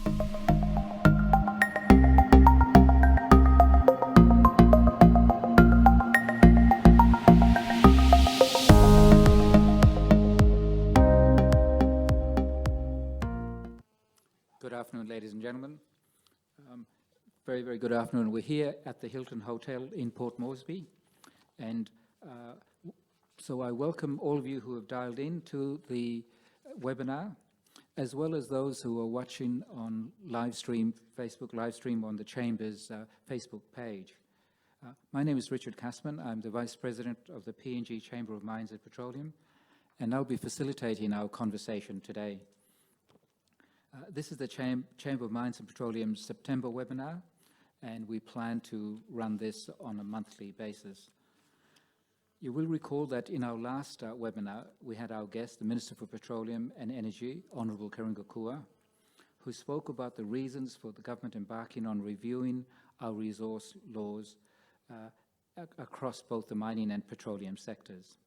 Good afternoon, ladies and gentlemen. Very, very good afternoon. We're here at the Hilton Hotel in Port Moresby, and so I welcome all of you who have dialed in to the webinar, as well as those who are watching on live stream, Facebook live stream on the Chamber's Facebook page. My name is Richard Kassman. I'm the Vice President of the PNG Chamber of Mines and Petroleum, and I'll be facilitating our conversation today. This is the Chamber of Mines and Petroleum's September webinar, and we plan to run this on a monthly basis. You will recall that in our last webinar, we had our guest, the Minister for Petroleum and Energy, Honourable Karinga Kua, who spoke about the reasons for the government embarking on reviewing our resource laws across both the mining and petroleum sectors.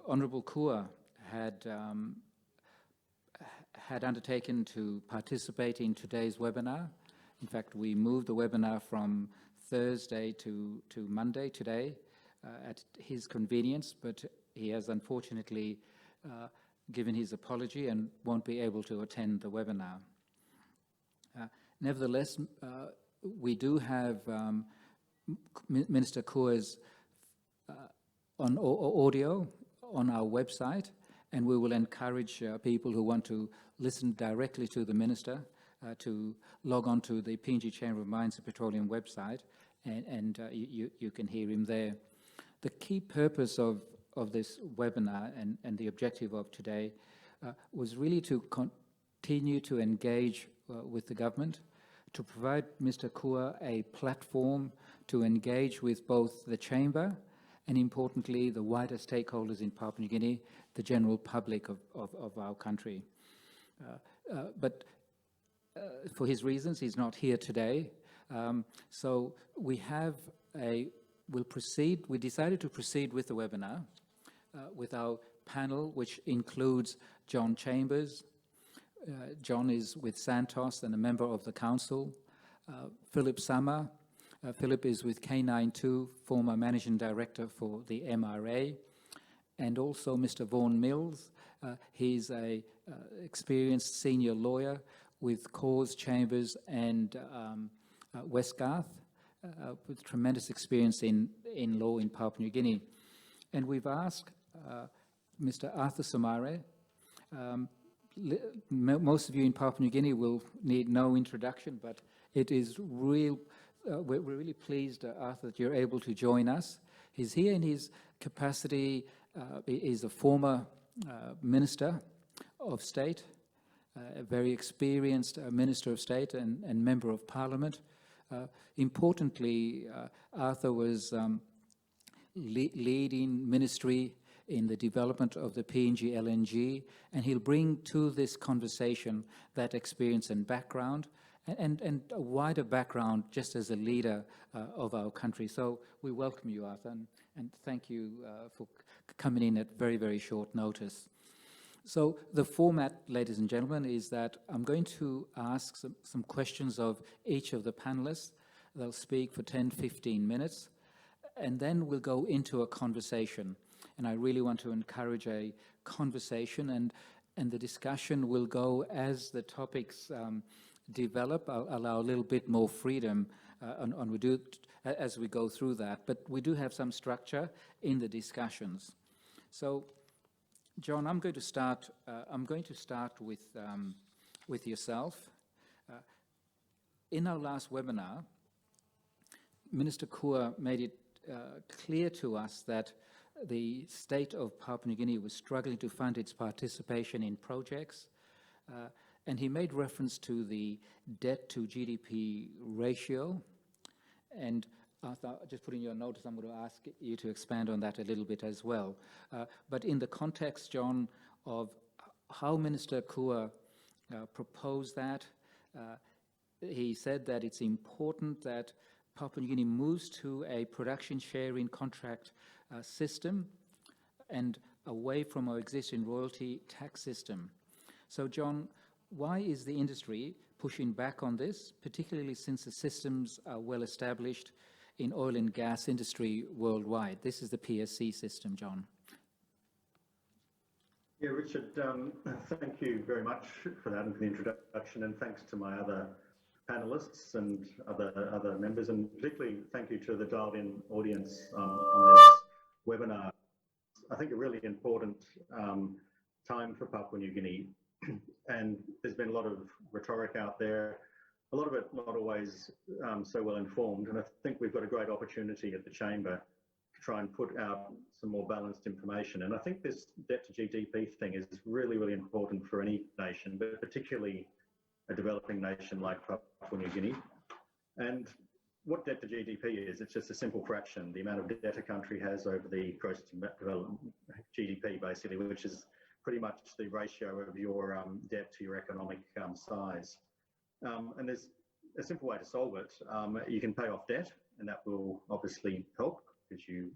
Honourable Kua had undertaken to participate in today's webinar. In fact, we moved the webinar from Thursday to Monday today at his convenience, but he has unfortunately given his apology and won't be able to attend the webinar. Nevertheless, we do have Minister Kua's on audio on our website, and we will encourage people who want to listen directly to the Minister to log on to the PNG Chamber of Mines and Petroleum website, and you can hear him there. The key purpose of this webinar and the objective of today was really to continue to engage with the government, to provide Mr. Kua a platform to engage with both the Chamber and, importantly, the wider stakeholders in Papua New Guinea, the general public of our country. But for his reasons, he's not here today. So we decided to proceed with the webinar with our panel, which includes John Chambers. John is with Santos and a member of the council. Philip Sama. Philip is with K92, former Managing Director for the MRA. And also Mr. Vaughan Mills. He's a experienced senior lawyer with Cause Chambers and Westgarth, with tremendous experience in law in Papua New Guinea. And we've asked Mr. Arthur Somare. Most of you in Papua New Guinea will need no introduction, but it is real. We're really pleased, Arthur, that you're able to join us. He's here in his capacity. He's a former Minister of State, a very experienced Minister of State and Member of Parliament. Importantly, Arthur was leading ministry in the development of the PNG LNG, and he'll bring to this conversation that experience and background, and a wider background just as a leader of our country. So we welcome you, Arthur, and thank you for coming in at very, very short notice. So the format, ladies and gentlemen, is that I'm going to ask some questions of each of the panelists. They'll speak for 10-15 minutes, and then we'll go into a conversation. And I really want to encourage a conversation, and the discussion will go as the topics develop. I'll allow a little bit more freedom as we go through that, but we do have some structure in the discussions. So, John, I'm going to start with yourself. In our last webinar, Minister Kua made it clear to us that the state of Papua New Guinea was struggling to fund its participation in projects, and he made reference to the debt to GDP ratio. And Arthur, just putting your notice, I'm going to ask you to expand on that a little bit as well. But in the context, John, of how Minister Kua proposed that, he said that it's important that Papua New Guinea moves to a production sharing contract system and away from our existing royalty tax system. So, John, Why is the industry pushing back on this, particularly since the systems are well established in oil and gas industry worldwide? This is the PSC system, John. Yeah, Richard, thank you very much for that and for the introduction, and thanks to my other panelists and other members, and particularly thank you to the dialed-in audience on this webinar. I think a really important time for Papua New Guinea, and there's been a lot of rhetoric out there, a lot of it not always so well informed, and I think we've got a great opportunity at the Chamber to try and put out some more balanced information. And I think this debt to GDP thing is really, really important for any nation, but particularly a developing nation like Papua New Guinea. And what debt to GDP is, it's just a simple fraction, the amount of debt a country has over the gross development GDP, basically, which is pretty much the ratio of your debt to your economic size. And there's a simple way to solve it. You can pay off debt, and that will obviously help because you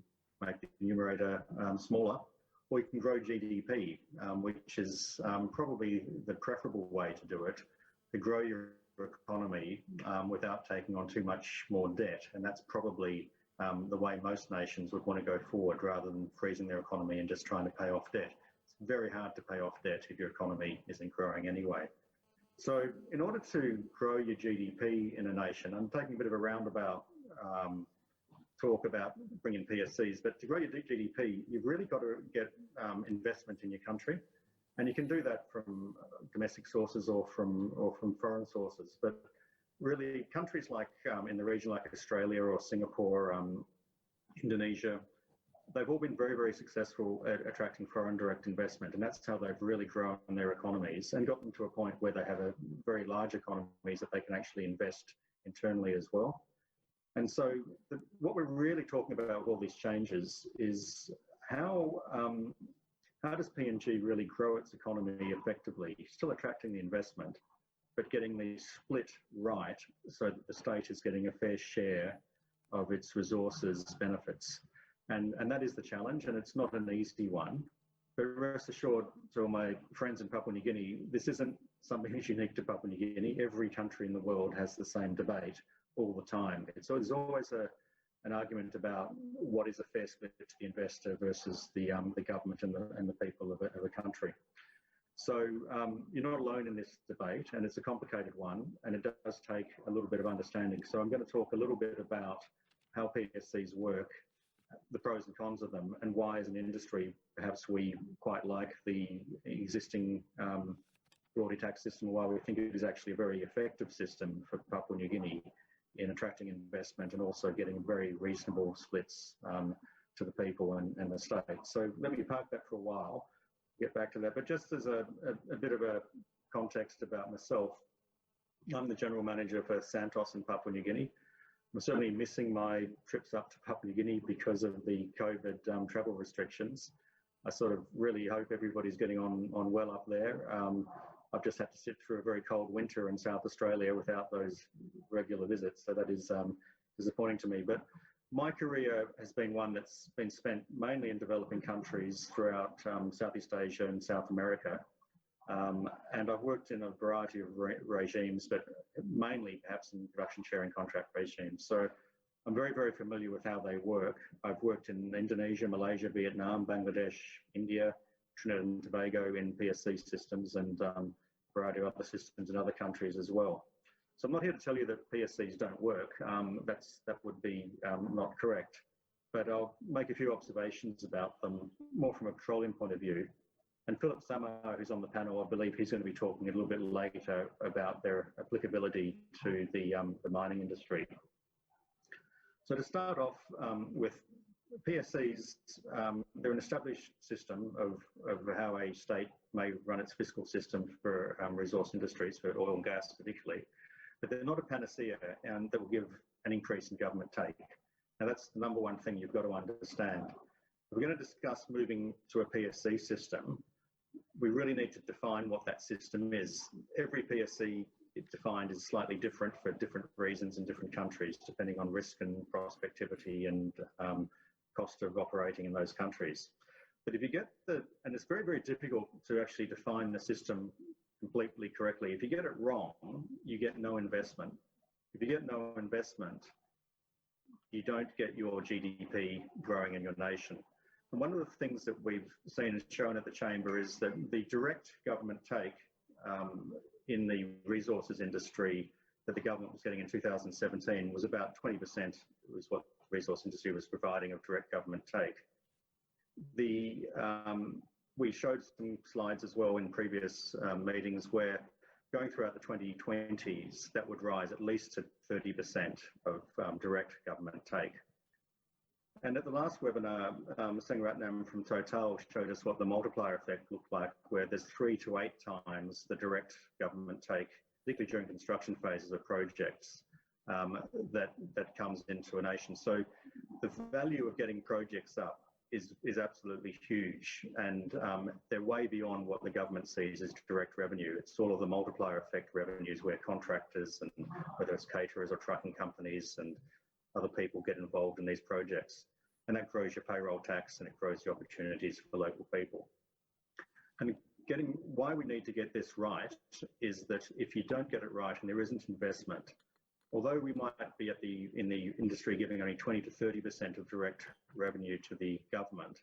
make the numerator smaller, or you can grow GDP, which is probably the preferable way to do it, to grow your economy without taking on too much more debt. And that's probably the way most nations would want to go forward, rather than freezing their economy and just trying to pay off debt. It's very hard to pay off debt if your economy isn't growing anyway. So in order to grow your GDP in a nation, I'm taking a bit of a roundabout talk about bringing PSCs, but to grow your GDP, you've really got to get investment in your country. And you can do that from domestic sources or from foreign sources. But really, countries like in the region, like Australia or Singapore, Indonesia, they've all been very, very successful at attracting foreign direct investment. And that's how they've really grown their economies and got them to a point where they have a very large economies that they can actually invest internally as well. And so what we're really talking about with all these changes is how does PNG really grow its economy effectively, still attracting the investment, but getting the split right so that the state is getting a fair share of its resources benefits. And that is the challenge, and it's not an easy one. But rest assured, to all my friends in Papua New Guinea, this isn't something that's unique to Papua New Guinea. Every country in the world has the same debate all the time. So there's always an argument about what is a fair split to the investor versus the government and the people of a country. So you're not alone in this debate, and it's a complicated one, and it does take a little bit of understanding. So I'm going to talk a little bit about how PSCs work, the pros and cons of them, and why as an industry perhaps we quite like the existing royalty tax system, why we think it is actually a very effective system for Papua New Guinea in attracting investment and also getting very reasonable splits to the people and the state. So let me park that for a while, get back to that. But just as a bit of a context about myself, I'm the general manager for Santos in Papua New Guinea. I'm certainly missing my trips up to Papua New Guinea because of the COVID travel restrictions. I sort of really hope everybody's getting on well up there. I've just had to sit through a very cold winter in South Australia without those regular visits, so that is disappointing to me. But my career has been one that's been spent mainly in developing countries throughout Southeast Asia and South America. And I've worked in a variety of regimes, but mainly perhaps in production sharing contract regimes. So I'm very, very familiar with how they work. I've worked in Indonesia, Malaysia, Vietnam, Bangladesh, India, Trinidad and Tobago in PSC systems, and a variety of other systems in other countries as well. So I'm not here to tell you that PSCs don't work. That would be not correct. But I'll make a few observations about them more from a petroleum point of view. And Philip Somare, who's on the panel, I believe he's going to be talking a little bit later about their applicability to the mining industry. So to start off with PSCs, they're an established system of how a state may run its fiscal system for resource industries, for oil and gas particularly, but they're not a panacea and that will give an increase in government take. Now that's the number one thing you've got to understand. If we're going to discuss moving to a PSC system, we really need to define what that system is. Every PSC defined is slightly different for different reasons in different countries, depending on risk and prospectivity and cost of operating in those countries. But if you get and it's very, very difficult to actually define the system completely correctly. If you get it wrong, you get no investment. If you get no investment, you don't get your GDP growing in your nation. And one of the things that we've seen and shown at the Chamber is that the direct government take in the resources industry that the government was getting in 2017 was about 20%, was what the resource industry was providing of direct government take. We showed some slides as well in previous meetings where going throughout the 2020s, that would rise at least to 30% of direct government take. And at the last webinar, Sangratnam from Total showed us what the multiplier effect looked like, where there's 3 to 8 times the direct government take, particularly during construction phases of projects, that comes into a nation. So the value of getting projects up is absolutely huge, and they're way beyond what the government sees as direct revenue. It's all of the multiplier effect revenues where contractors, and whether it's caterers or trucking companies and other people, get involved in these projects. And that grows your payroll tax and it grows the opportunities for local people. And why we need to get this right is that if you don't get it right and there isn't investment, although we might be in the industry giving only 20 to 30% of direct revenue to the government,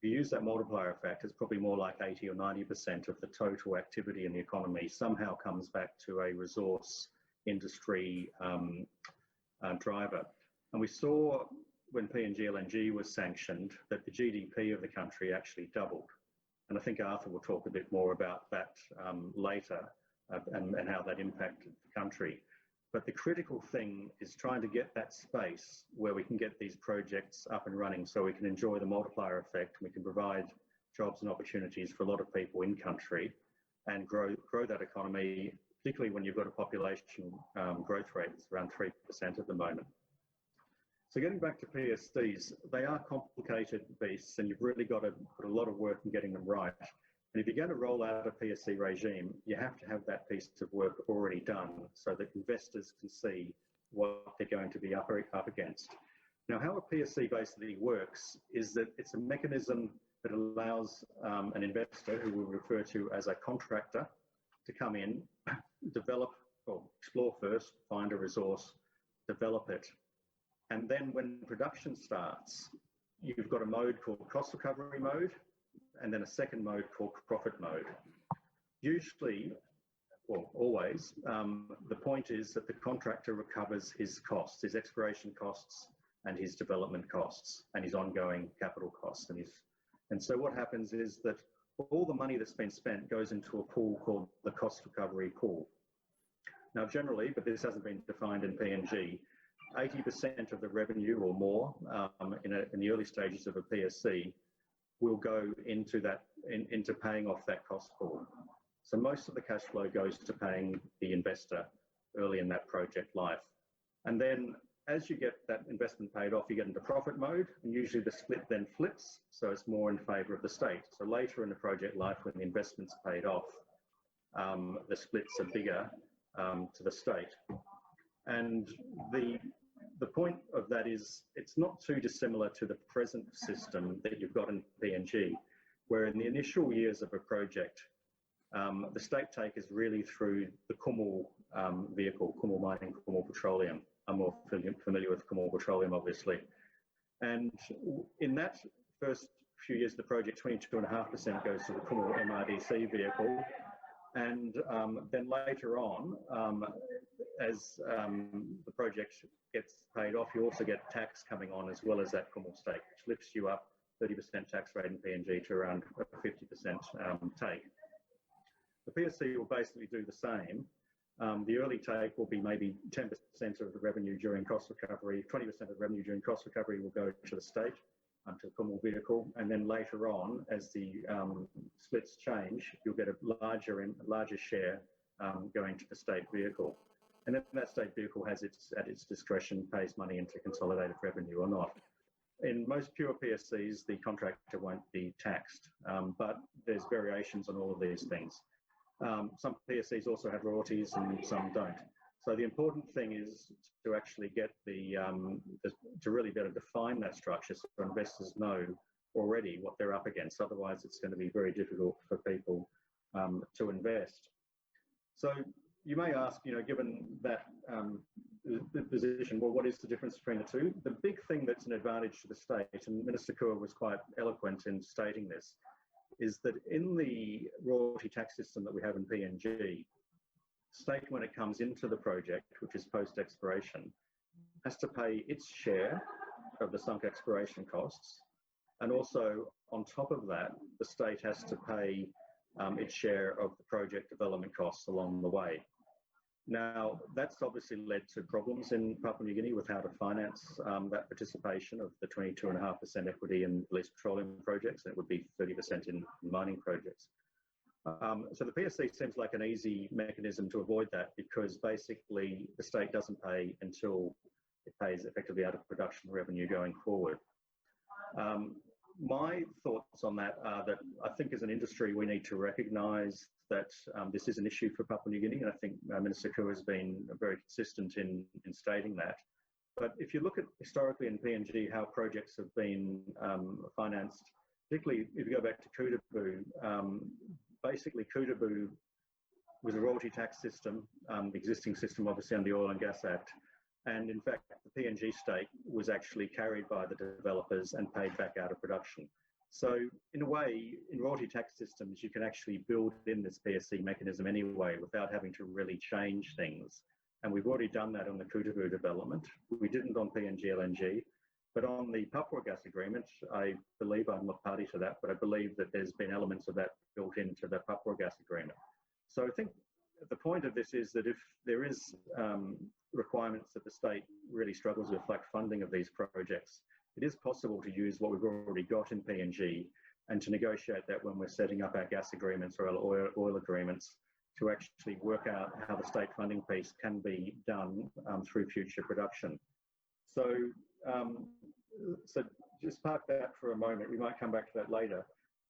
if you use that multiplier effect, it's probably more like 80 or 90% of the total activity in the economy somehow comes back to a resource industry driver. And we saw when PNG LNG was sanctioned that the GDP of the country actually doubled. And I think Arthur will talk a bit more about that later and how that impacted the country. But the critical thing is trying to get that space where we can get these projects up and running so we can enjoy the multiplier effect, and we can provide jobs and opportunities for a lot of people in country and grow that economy, particularly when you've got a population growth rate that's around 3% at the moment. So getting back to PSCs, they are complicated beasts, and you've really got to put a lot of work in getting them right. And if you're going to roll out a PSC regime, you have to have that piece of work already done so that investors can see what they're going to be up against. Now, how a PSC basically works is that it's a mechanism that allows an investor, who we'll refer to as a contractor, to come in, develop or explore first, find a resource, develop it. And then when production starts, you've got a mode called cost recovery mode, and then a second mode called profit mode. Usually, well, always, the point is that the contractor recovers his costs, his exploration costs and his development costs and his ongoing capital costs. And so what happens is that all the money that's been spent goes into a pool called the cost recovery pool. Now, generally, but this hasn't been defined in PNG, 80% of the revenue or more in the early stages of a PSC will go into into paying off that cost pool. So most of the cash flow goes to paying the investor early in that project life. And then as you get that investment paid off, you get into profit mode, and usually the split then flips, so it's more in favour of the state. So later in the project life, when the investment's paid off, the splits are bigger to the state. And the point of that is it's not too dissimilar to the present system that you've got in PNG, where in the initial years of a project, the state take is really through the Kumul vehicle, Kumul Mining, Kumul Petroleum. I'm more familiar with Kumul Petroleum, obviously. And in that first few years of the project, 22.5% goes to the Kumul MRDC vehicle. And then later on, as the project gets paid off, you also get tax coming on as well as that Kumul stake, which lifts you up 30% tax rate in PNG to around 50% take. The PSC will basically do the same. The early take will be maybe 10% of the revenue during cost recovery, 20% of the revenue during cost recovery will go to the state, to the Kumul vehicle, and then later on, as the splits change, you'll get a larger share going to the state vehicle. And then that state vehicle has at its discretion pays money into consolidated revenue or not. In most pure PSCs, the contractor won't be taxed, but there's variations on all of these things. Some PSCs also have royalties and some don't. So the important thing is to actually get to really better define that structure so investors know already what they're up against. Otherwise, it's going to be very difficult for people to invest. So you may ask, given that the position, well, what is the difference between the two? The big thing that's an advantage to the state, and Minister Kaur was quite eloquent in stating this, is that in the royalty tax system that we have in PNG, state, when it comes into the project, which is post-exploration, has to pay its share of the sunk exploration costs. And also, on top of that, the state has to pay its share of the project development costs along the way. Now, that's obviously led to problems in Papua New Guinea with how to finance that participation of the 22.5% equity in at least petroleum projects, and it would be 30% in mining projects. So the PSC seems like an easy mechanism to avoid that, because basically the state doesn't pay until it pays effectively out of production revenue going forward. My thoughts on that are that I think as an industry we need to recognise that this is an issue for Papua New Guinea, and I think Minister Kaur has been very consistent in stating that. But if you look at historically in PNG how projects have been financed, particularly if you go back to Kutubu, basically Kutubu was a royalty tax system, the existing system obviously under the Oil and Gas Act. And in fact, the PNG stake was actually carried by the developers and paid back out of production. So in a way, in royalty tax systems, you can actually build in this PSC mechanism anyway without having to really change things. And we've already done that on the Kutubu development. We didn't on PNG LNG, but on the Papua gas agreement, I believe, I'm not party to that, but I believe that there's been elements of that built into the Papua gas agreement. So I think the point of this is that if there is requirements that the state really struggles with, like funding of these projects, it is possible to use what we've already got in PNG and to negotiate that when we're setting up our gas agreements or our oil agreements, to actually work out how the state funding piece can be done through future production. So, so just park that for a moment. We might come back to that later.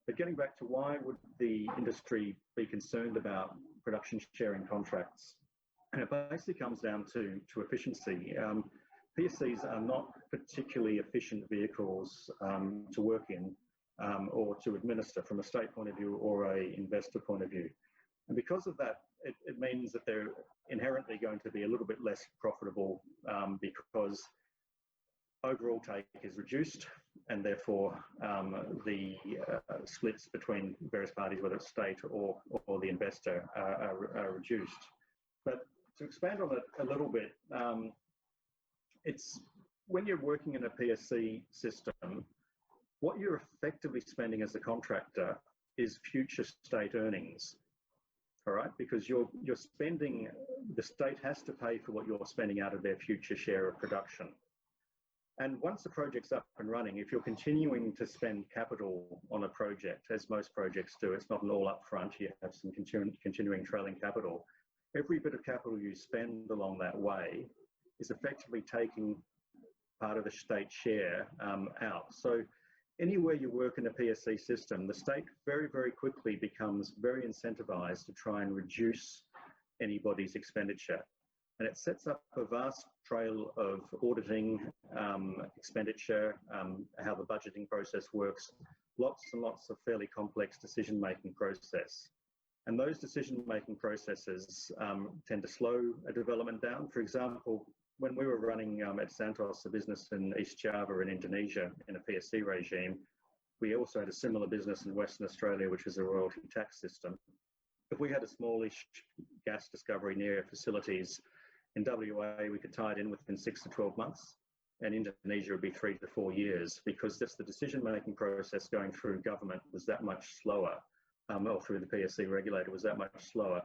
But getting back to why would the industry be concerned about production sharing contracts? And it basically comes down to efficiency. PSCs are not particularly efficient vehicles to work in or to administer from a state point of view or an investor point of view. And because of that, it means that they're inherently going to be a little bit less profitable because overall take is reduced, and therefore the splits between various parties, whether it's state or the investor, are reduced. But to expand on it a little bit, it's when you're working in a PSC system, what you're effectively spending as a contractor is future state earnings. All right, because you're spending, the state has to pay for what you're spending out of their future share of production. And once the project's up and running, if you're continuing to spend capital on a project, as most projects do, it's not an all up front, you have some continuing trailing capital. Every bit of capital you spend along that way is effectively taking part of the state share out. So anywhere you work in a PSC system, the state very, very quickly becomes very incentivized to try and reduce anybody's expenditure. And it sets up a vast trail of auditing, expenditure, how the budgeting process works, lots and lots of fairly complex decision-making process. And those decision-making processes tend to slow a development down. For example, when we were running at Santos, a business in East Java in Indonesia in a PSC regime, we also had a similar business in Western Australia, which is a royalty tax system. If we had a smallish gas discovery near facilities, in WA, we could tie it in within 6 to 12 months, and Indonesia would be 3 to 4 years, because just the decision-making process going through government was that much slower, or through the PSC regulator was that much slower.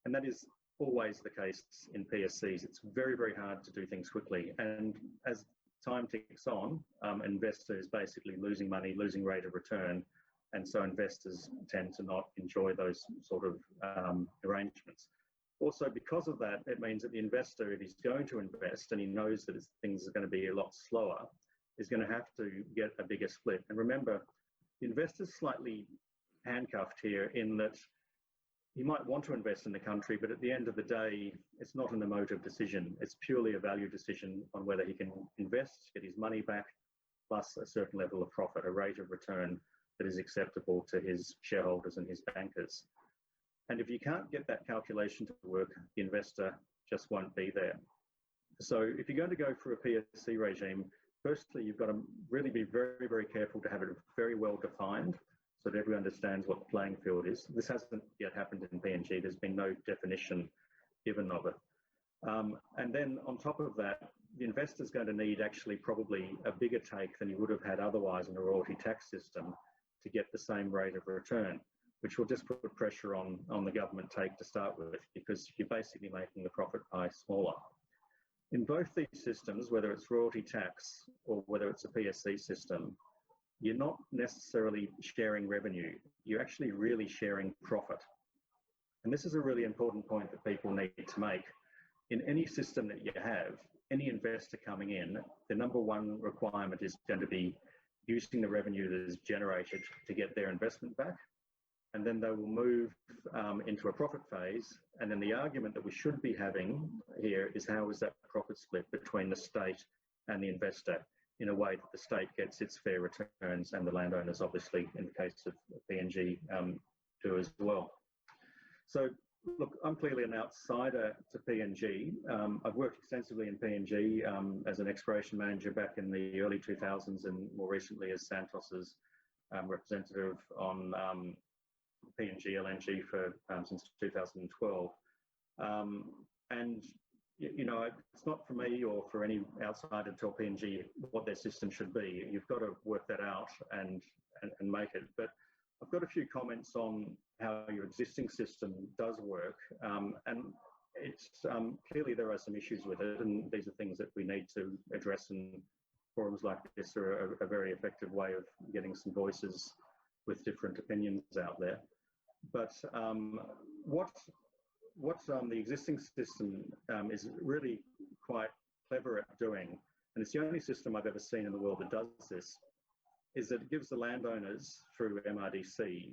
And that is always the case in PSCs. It's very, very hard to do things quickly. And as time ticks on, investors basically losing money, losing rate of return. And so investors tend to not enjoy those sort of arrangements. Also, because of that, it means that the investor, if he's going to invest and he knows that things are going to be a lot slower, is going to have to get a bigger split. And remember, the investor's slightly handcuffed here in that he might want to invest in the country, but at the end of the day, it's not an emotive decision. It's purely a value decision on whether he can invest, get his money back, plus a certain level of profit, a rate of return that is acceptable to his shareholders and his bankers. And if you can't get that calculation to work, the investor just won't be there. So if you're going to go for a PSC regime, firstly, you've got to really be very, very careful to have it very well defined so that everyone understands what the playing field is. This hasn't yet happened in PNG. There's been no definition given of it. And then on top of that, the investor's going to need actually probably a bigger take than he would have had otherwise in a royalty tax system to get the same rate of return, which will just put pressure on the government take to start with, because you're basically making the profit pie smaller. In both these systems, whether it's royalty tax or whether it's a PSC system, you're not necessarily sharing revenue. You're actually really sharing profit. And this is a really important point that people need to make. In any system that you have, any investor coming in, the number one requirement is going to be using the revenue that is generated to get their investment back. And then they will move into a profit phase. And then the argument that we should be having here is, how is that profit split between the state and the investor in a way that the state gets its fair returns, and the landowners, obviously, in the case of PNG, do as well. So, look, I'm clearly an outsider to PNG. I've worked extensively in PNG as an exploration manager back in the early 2000s, and more recently as Santos's representative on PNG LNG for since 2012. And you know, it's not for me or for any outsider to tell PNG what their system should be. You've got to work that out and make it. But I've got a few comments on how your existing system does work, and it's clearly there are some issues with it, and these are things that we need to address, and forums like this are a very effective way of getting some voices with different opinions out there. But what the existing system is really quite clever at doing, and it's the only system I've ever seen in the world that does this, is that it gives the landowners, through MRDC,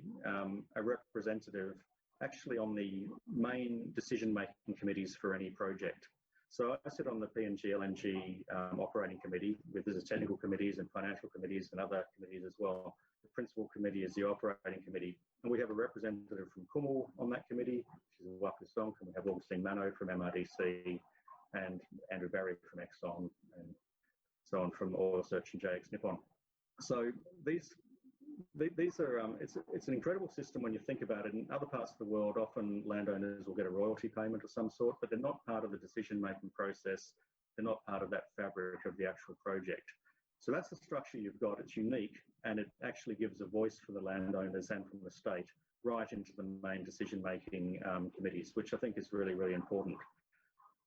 a representative actually on the main decision-making committees for any project. So I sit on the PNG LNG operating committee, with there's technical committees and financial committees and other committees as well. The principal committee is the operating committee. And we have a representative from Kumu on that committee, which is Waku Sonk, and we have Augustine Mano from MRDC and Andrew Barry from Exxon, and so on from Oil Search and JX Nippon. So these are, it's an incredible system when you think about it. In other parts of the world, often landowners will get a royalty payment of some sort, but they're not part of the decision-making process. They're not part of that fabric of the actual project. So that's the structure you've got. It's unique, and it actually gives a voice for the landowners and from the state right into the main decision-making committees, which I think is really, really important.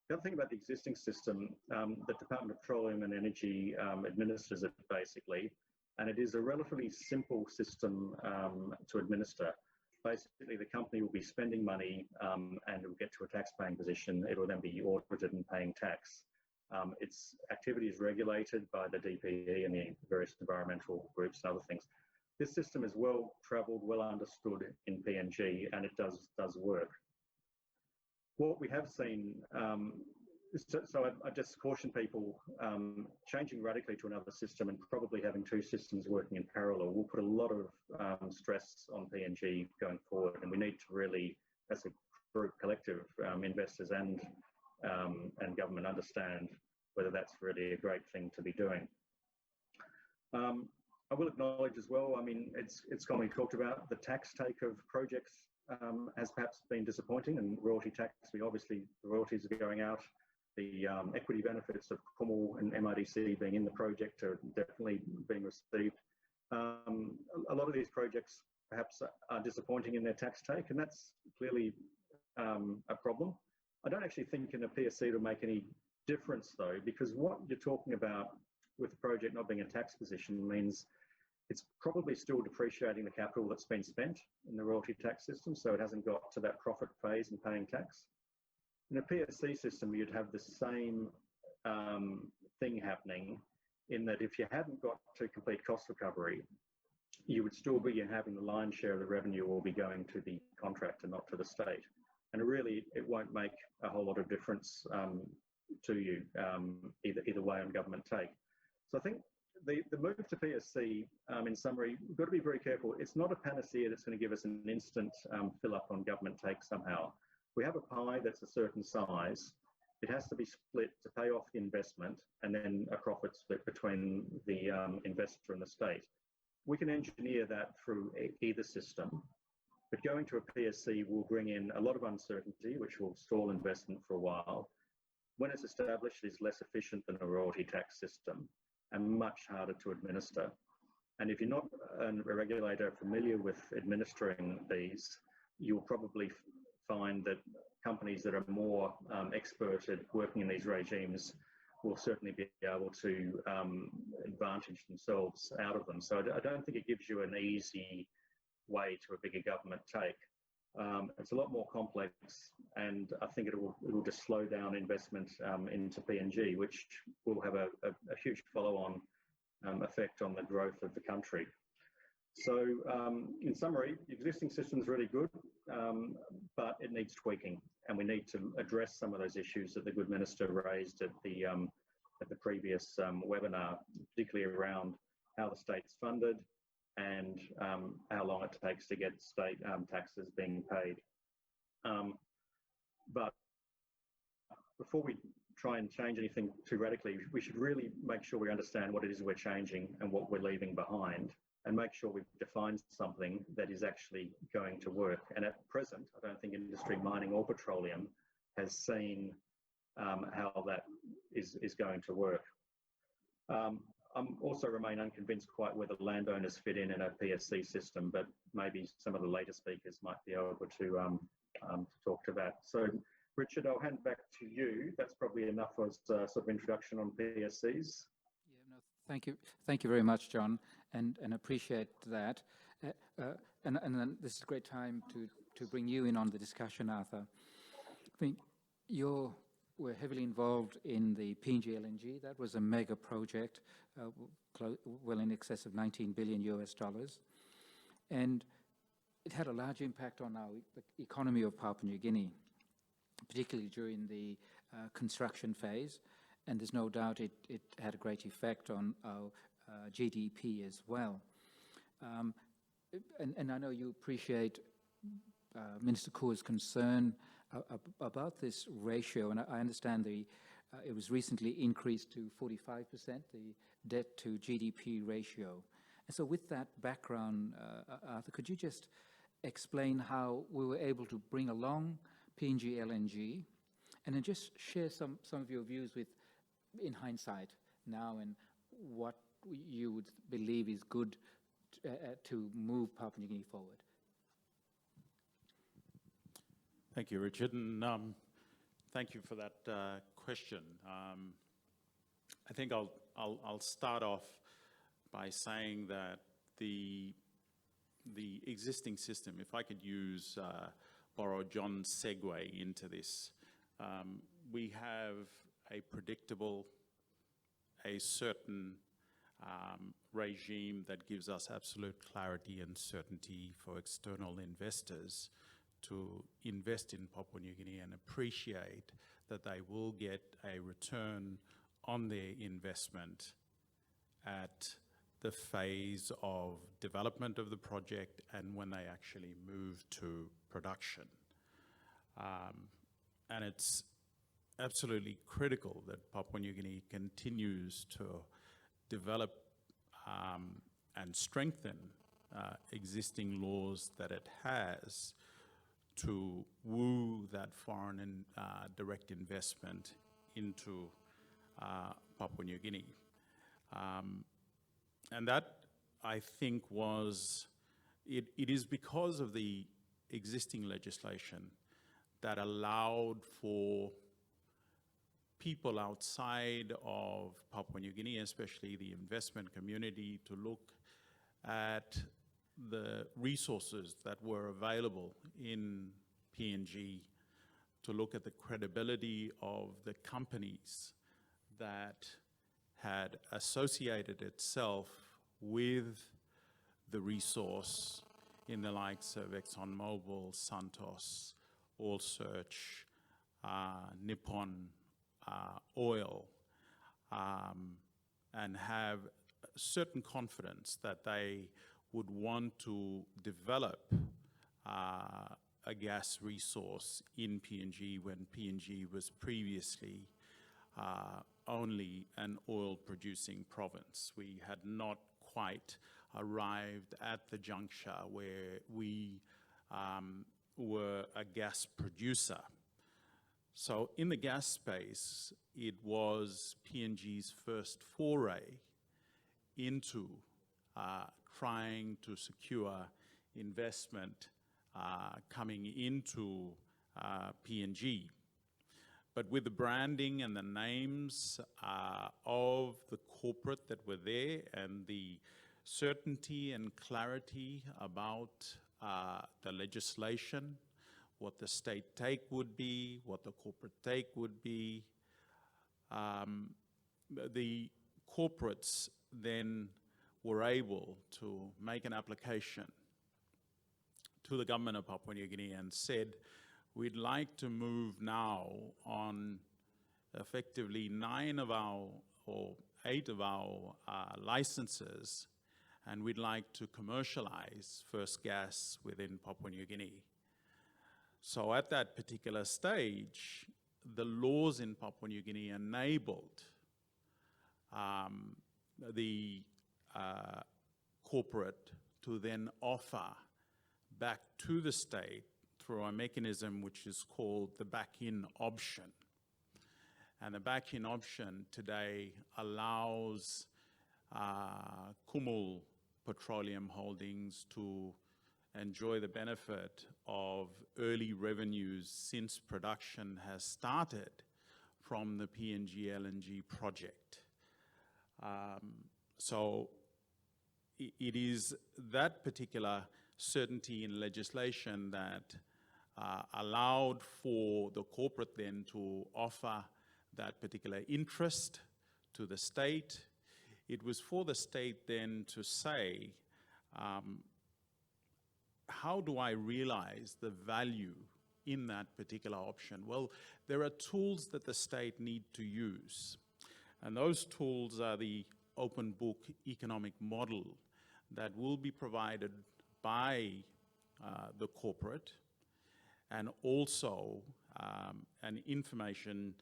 The other thing about the existing system, the Department of Petroleum and Energy administers it basically, and it is a relatively simple system to administer. Basically, the company will be spending money and it will get to a tax-paying position. It will then be audited and paying tax. Its activity is regulated by the DPE and the various environmental groups and other things. This system is well travelled, well understood in PNG, and it does work. What we have seen, so I just caution people, changing radically to another system and probably having two systems working in parallel will put a lot of stress on PNG going forward, and we need to really, as a group collective, investors and government, understand whether that's really a great thing to be doing. I will acknowledge as well, I mean, it's commonly talked about, the tax take of projects has perhaps been disappointing, and royalty tax, obviously the royalties are going out. The equity benefits of Kumu and MRDC being in the project are definitely being received. A lot of these projects perhaps are disappointing in their tax take, and that's clearly a problem. I don't actually think in a PSC it'll make any difference though, because what you're talking about with the project not being a tax position means it's probably still depreciating the capital that's been spent in the royalty tax system, so it hasn't got to that profit phase and paying tax. In a PSC system, you'd have the same thing happening, in that if you hadn't got to complete cost recovery, you would still be having the lion's share of the revenue will be going to the contractor, not to the state. And really, it won't make a whole lot of difference to you either way on government take. So I think the move to PSC, in summary, we've got to be very careful. It's not a panacea that's going to give us an instant fill up on government take somehow. We have a pie that's a certain size. It has to be split to pay off the investment and then a profit split between the investor and the state. We can engineer that through either system, but going to a PSC will bring in a lot of uncertainty, which will stall investment for a while. When it's established, it's less efficient than a royalty tax system and much harder to administer. And if you're not a regulator familiar with administering these, you'll probably find that companies that are more expert at working in these regimes will certainly be able to advantage themselves out of them. So I don't think it gives you an easy way to a bigger government take. It's a lot more complex, and I think it will just slow down investment into PNG, which will have a huge follow-on effect on the growth of the country. So in summary, the existing system is really good, but it needs tweaking, and we need to address some of those issues that the good minister raised at the previous webinar, particularly around how the state's funded and how long it takes to get state taxes being paid. But before we try and change anything too radically, we should really make sure we understand what it is we're changing and what we're leaving behind, and make sure we've defined something that is actually going to work. And at present, I don't think industry, mining or petroleum has seen how that is going to work. I'm also remain unconvinced quite whether landowners fit in a PSC system, but maybe some of the later speakers might be able to talk to that. So, Richard, I'll hand back to you. That's probably enough as a sort of introduction on PSCs. Yeah, no, thank you very much, John, and appreciate that. And then this is a great time to bring you in on the discussion, Arthur. I think we're heavily involved in the PNG LNG. That was a mega project, well in excess of $19 billion US. And it had a large impact on the economy of Papua New Guinea, particularly during the construction phase. And there's no doubt it had a great effect on our GDP as well. And I know you appreciate Minister Kua's concern about this ratio, and I understand it was recently increased to 45%, the debt to GDP ratio. And so with that background, Arthur, could you just explain how we were able to bring along PNG LNG, and then just share some of your views with, in hindsight now, and what you would believe is good to move Papua New Guinea forward? Thank you, Richard, and thank you for that question. I think I'll start off by saying that the existing system, if I could borrow John's segue into this, we have a predictable, a certain regime that gives us absolute clarity and certainty for external investors to invest in Papua New Guinea and appreciate that they will get a return on their investment at the phase of development of the project and when they actually move to production. And it's absolutely critical that Papua New Guinea continues to develop and strengthen existing laws that it has to woo that foreign and direct investment into Papua New Guinea. And that, I think, it is because of the existing legislation that allowed for people outside of Papua New Guinea, especially the investment community, to look at the resources that were available in PNG, to look at the credibility of the companies that had associated itself with the resource in the likes of ExxonMobil, Santos, Oil Search, Nippon Oil, and have certain confidence that they would want to develop a gas resource in PNG when PNG was previously only an oil-producing province. We had not quite arrived at the juncture where we were a gas producer. So in the gas space, it was PNG's first foray into trying to secure investment coming into PNG. But with the branding and the names of the corporate that were there and the certainty and clarity about the legislation, what the state take would be, what the corporate take would be, the corporates then were able to make an application to the government of Papua New Guinea and said, we'd like to move now on effectively 8 of our licenses, and we'd like to commercialize first gas within Papua New Guinea. So at that particular stage, the laws in Papua New Guinea enabled the corporate to then offer back to the state through a mechanism which is called the back-in option. And the back-in option today allows Kumul Petroleum Holdings to enjoy the benefit of early revenues since production has started from the PNG LNG project. So it is that particular certainty in legislation that allowed for the corporate then to offer that particular interest to the state. It was for the state then to say, how do I realize the value in that particular option? Well, there are tools that the state need to use. And those tools are the open book economic model that will be provided by the corporate, and also an information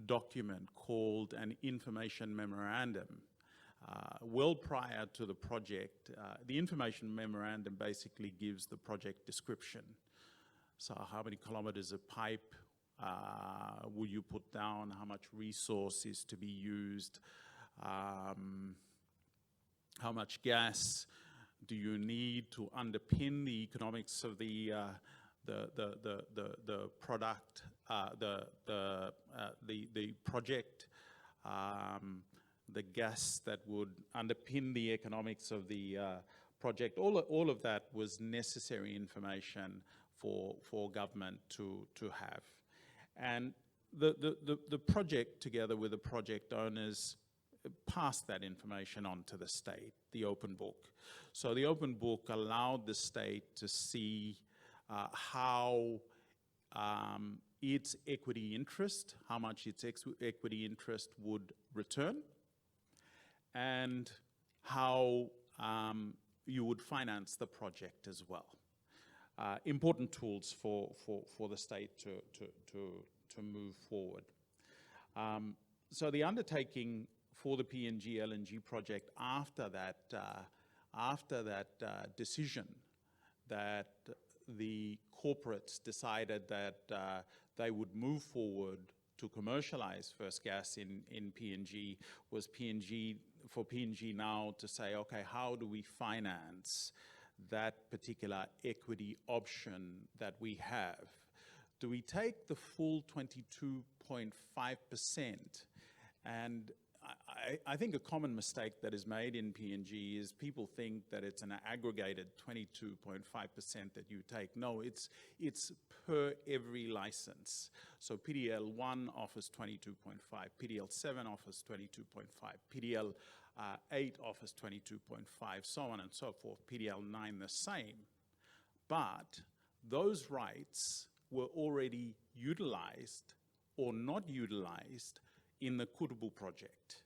document called an information memorandum. Well prior to the project, the information memorandum basically gives the project description. So how many kilometers of pipe will you put down? How much resource is to be used? How much gas do you need to underpin the economics of the product, the project, the gas that would underpin the economics of the project? All of that was necessary information for government to have. And the project, together with the project owners, passed that information on to the state, the open book. So the open book allowed the state to see how its equity interest, how much its equity interest would return, and how you would finance the project as well. Important tools for the state to move forward. So the undertaking for the PNG LNG project after that decision that the corporates decided that they would move forward to commercialize first gas in PNG was for PNG now to say, okay, how do we finance that particular equity option that we have? Do we take the full 22.5%? And I think a common mistake that is made in PNG is people think that it's an aggregated 22.5% that you take. No, it's per every license. So PDL 1 offers 22.5, PDL 7 offers 22.5, PDL 8 offers 22.5, so on and so forth, PDL 9 the same. But those rights were already utilized or not utilized in the Kutubu project.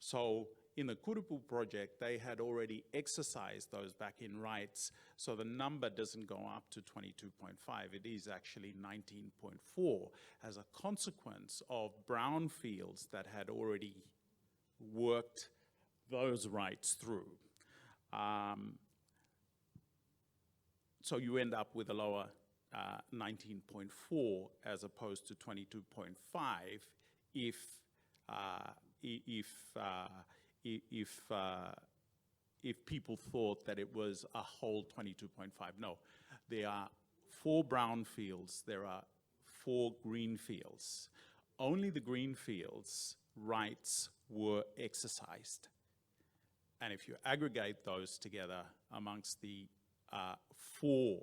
So in the Kurupu project, they had already exercised those back-in rights, so the number doesn't go up to 22.5, it is actually 19.4 as a consequence of brownfields that had already worked those rights through. So you end up with a lower 19.4 as opposed to 22.5 if people thought that it was a whole 22.5. No, there are 4 brownfields, there are 4 greenfields. Only the greenfields rights were exercised. And if you aggregate those together amongst the 4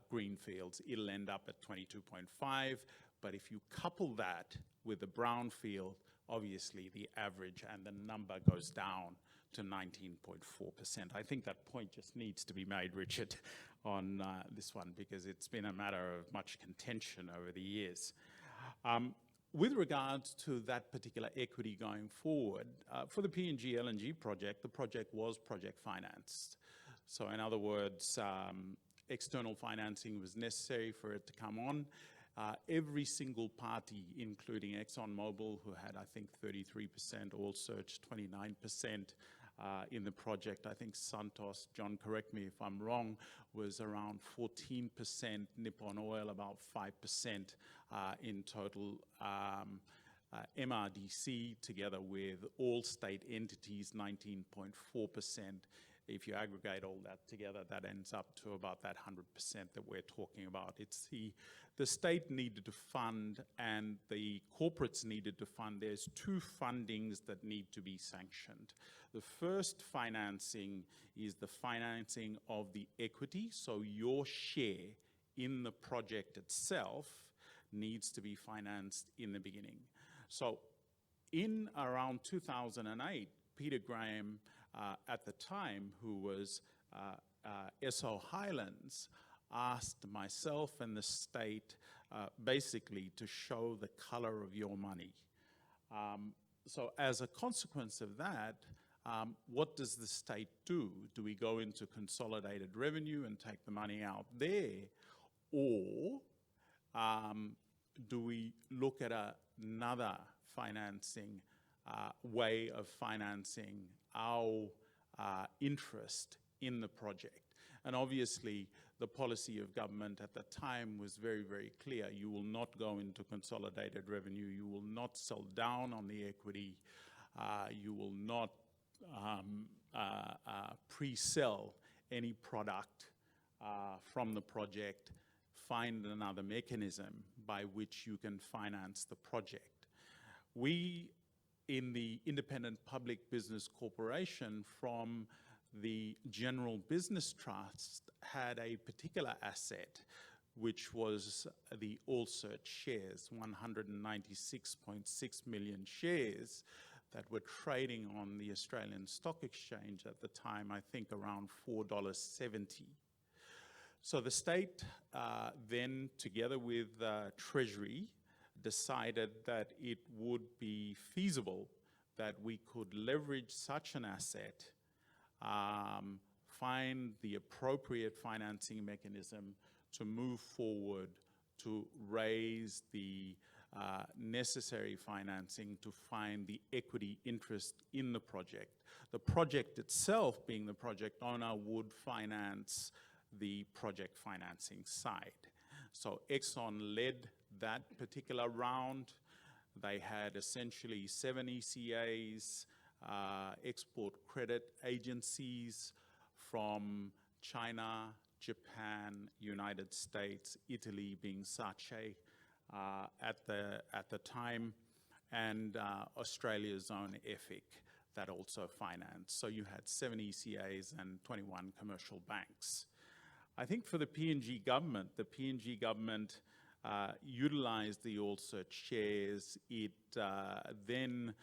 greenfields, it'll end up at 22.5. But if you couple that with the brownfield, obviously the average and the number goes down to 19.4%. I think that point just needs to be made, Richard, on this one, because it's been a matter of much contention over the years. With regards to that particular equity going forward, for the PNG LNG project, the project was project financed. So in other words, external financing was necessary for it to come on. Every single party, including ExxonMobil, who had, I think, 33%, Oil Search 29% in the project. I think Santos, John, correct me if I'm wrong, was around 14%, Nippon Oil about 5% in total. MRDC, together with all state entities, 19.4%. If you aggregate all that together, that ends up to about that 100% that we're talking about. It's the state needed to fund and the corporates needed to fund. There's 2 fundings that need to be sanctioned. The first financing is the financing of the equity, so your share in the project itself needs to be financed in the beginning. So in around 2008, Peter Graham, at the time, who was SO Highlands, asked myself and the state basically to show the color of your money. So as a consequence of that, what does the state do? Do we go into consolidated revenue and take the money out there? Or do we look at another financing way of financing our interest in the project? And obviously, the policy of government at the time was very, very clear. You will not go into consolidated revenue. You will not sell down on the equity. You will not pre-sell any product from the project. Find another mechanism by which you can finance the project. We, in the Independent Public Business Corporation, from the General Business Trust, had a particular asset, which was the All Search shares, 196.6 million shares that were trading on the Australian Stock Exchange at the time, I think around $4.70. So the state then, together with Treasury, decided that it would be feasible that we could leverage such an asset, find the appropriate financing mechanism to move forward to raise the necessary financing to find the equity interest in the project. The project itself, being the project owner, would finance the project financing side. So Exxon led that particular round. They had essentially 7 ECAs, export credit agencies from China, Japan, United States, Italy being SACE at the time, and Australia's own EFIC that also financed. So you had 7 ECAs and 21 commercial banks. I think for the PNG government utilized the All Search shares. It then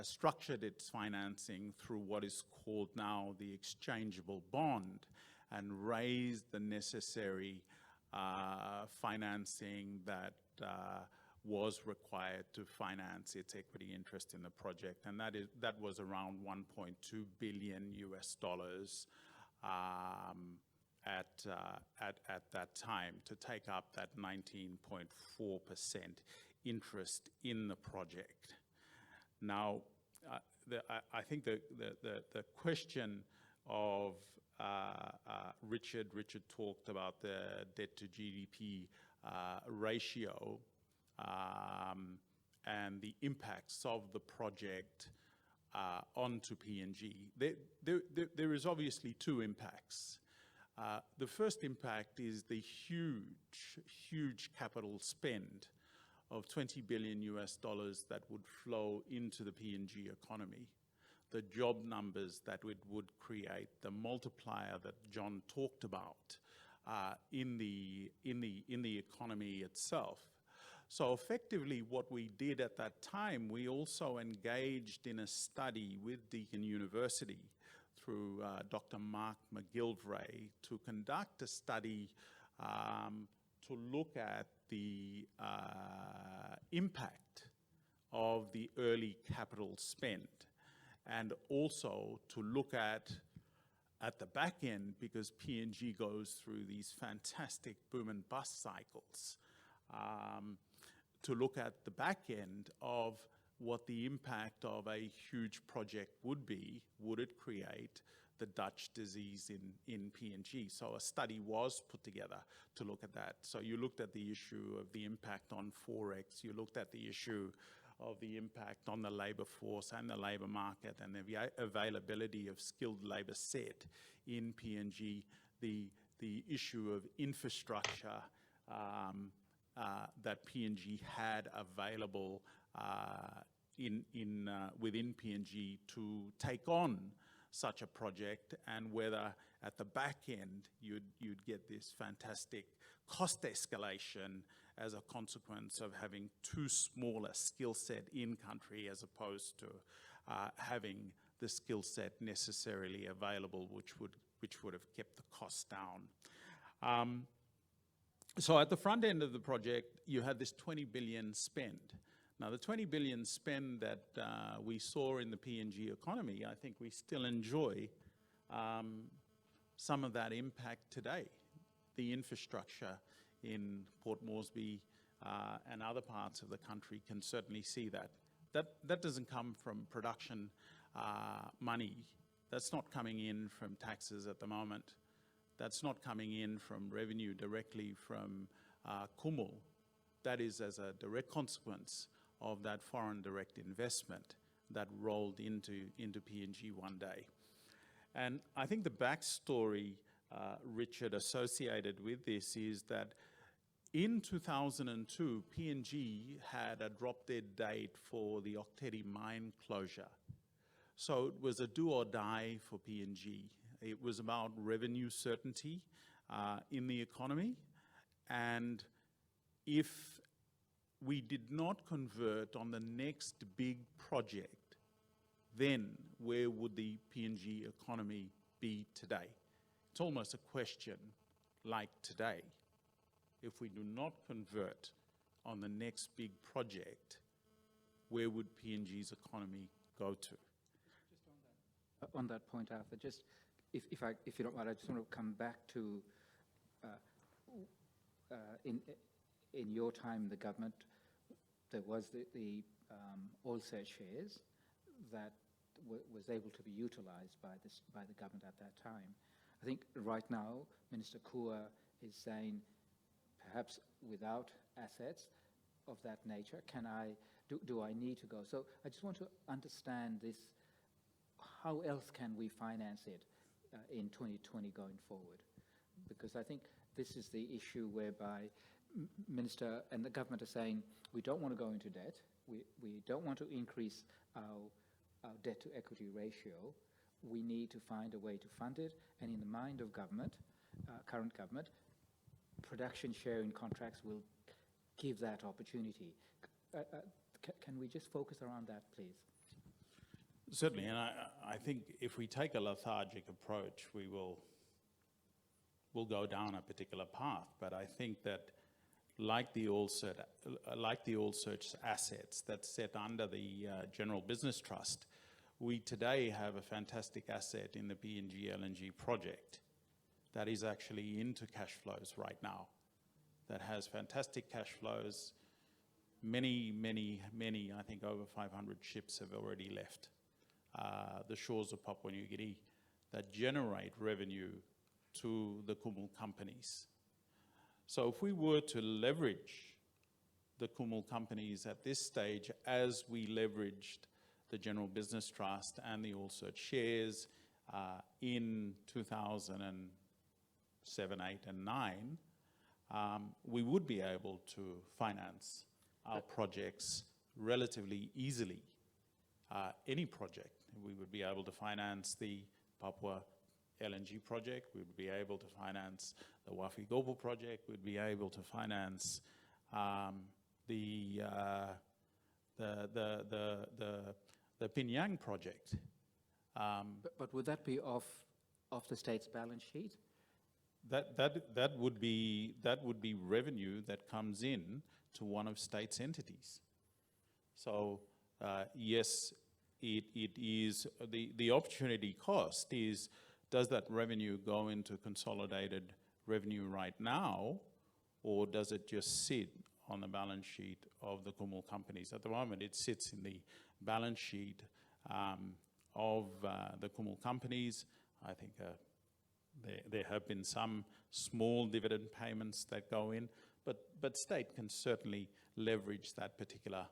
structured its financing through what is called now the exchangeable bond and raised the necessary financing that was required to finance its equity interest in the project, and that was around 1.2 billion US dollars at that time to take up that 19.4% interest in the project. Now, I think the question of Richard talked about the debt to GDP ratio and the impacts of the project onto PNG. There is obviously two impacts. The first impact is the huge capital spend of 20 billion US dollars that would flow into the PNG economy. The job numbers that it would create, the multiplier that John talked about in the economy itself. So effectively what we did at that time, we also engaged in a study with Deakin University through Dr. Mark McGilvray to conduct a study to look at the impact of the early capital spend, and also to look at the back end, because PNG goes through these fantastic boom and bust cycles, to look at the back end of what the impact of a huge project would be. Would it create the Dutch disease in PNG? So a study was put together to look at that. So you looked at the issue of the impact on Forex, you looked at the issue of the impact on the labour force and the labour market and the availability of skilled labour set in PNG, the issue of infrastructure that PNG had available within PNG to take on such a project, and whether at the back end you'd get this fantastic cost escalation as a consequence of having too small a skill set in country, as opposed to having the skill set necessarily available, which would have kept the costs down. So at the front end of the project, you had this 20 billion spend. Now, the 20 billion spend that we saw in the PNG economy, I think we still enjoy some of that impact today. The infrastructure in Port Moresby and other parts of the country can certainly see that. That doesn't come from production money. That's not coming in from taxes at the moment. That's not coming in from revenue directly from Kumul. That is as a direct consequence of that foreign direct investment that rolled into PNG one day. And I think the backstory, Richard, associated with this is that in 2002, PNG had a drop-dead date for the Octedi mine closure. So it was a do or die for PNG. It was about revenue certainty in the economy, and if we did not convert on the next big project, then where would the PNG economy be today? It's almost a question like today. If we do not convert on the next big project, where would PNG's economy go to? Just on that point, Arthur, just if you don't mind, I just want to come back to in your time, the government, there was the oil search shares that was able to be utilised by the government at that time. I think right now, Minister Kua is saying, perhaps without assets of that nature, do I need to go? So I just want to understand this. How else can we finance it in 2020 going forward? Because I think this is the issue whereby Minister and the government are saying, we don't want to go into debt, we don't want to increase our debt to equity ratio, we need to find a way to fund it, and in the mind of government, current government, production sharing contracts will give that opportunity. Can we just focus around that, please? Certainly, and I think if we take a lethargic approach, we'll go down a particular path. But I think that like the oil search assets that's set under the General Business Trust, we today have a fantastic asset in the PNG LNG project that is actually into cash flows right now, that has fantastic cash flows. Many, I think over 500 ships have already left the shores of Papua New Guinea that generate revenue to the Kumul companies. So if we were to leverage the Kumul companies at this stage as we leveraged the General Business Trust and the Oil Search shares in 2007, 8 and 9, we would be able to finance our projects relatively easily. Any project, we would be able to finance the Papua LNG project, we would be able to finance the Wafi-Golpu project, we'd be able to finance the Pinyang project. But would that be off the state's balance sheet? That would be revenue that comes in to one of state's entities. So yes, it is the opportunity cost is, does that revenue go into consolidated revenue right now, or does it just sit on the balance sheet of the Kumul companies? At the moment, it sits in the balance sheet of the Kumul companies. I think there have been some small dividend payments that go in, but state can certainly leverage that particular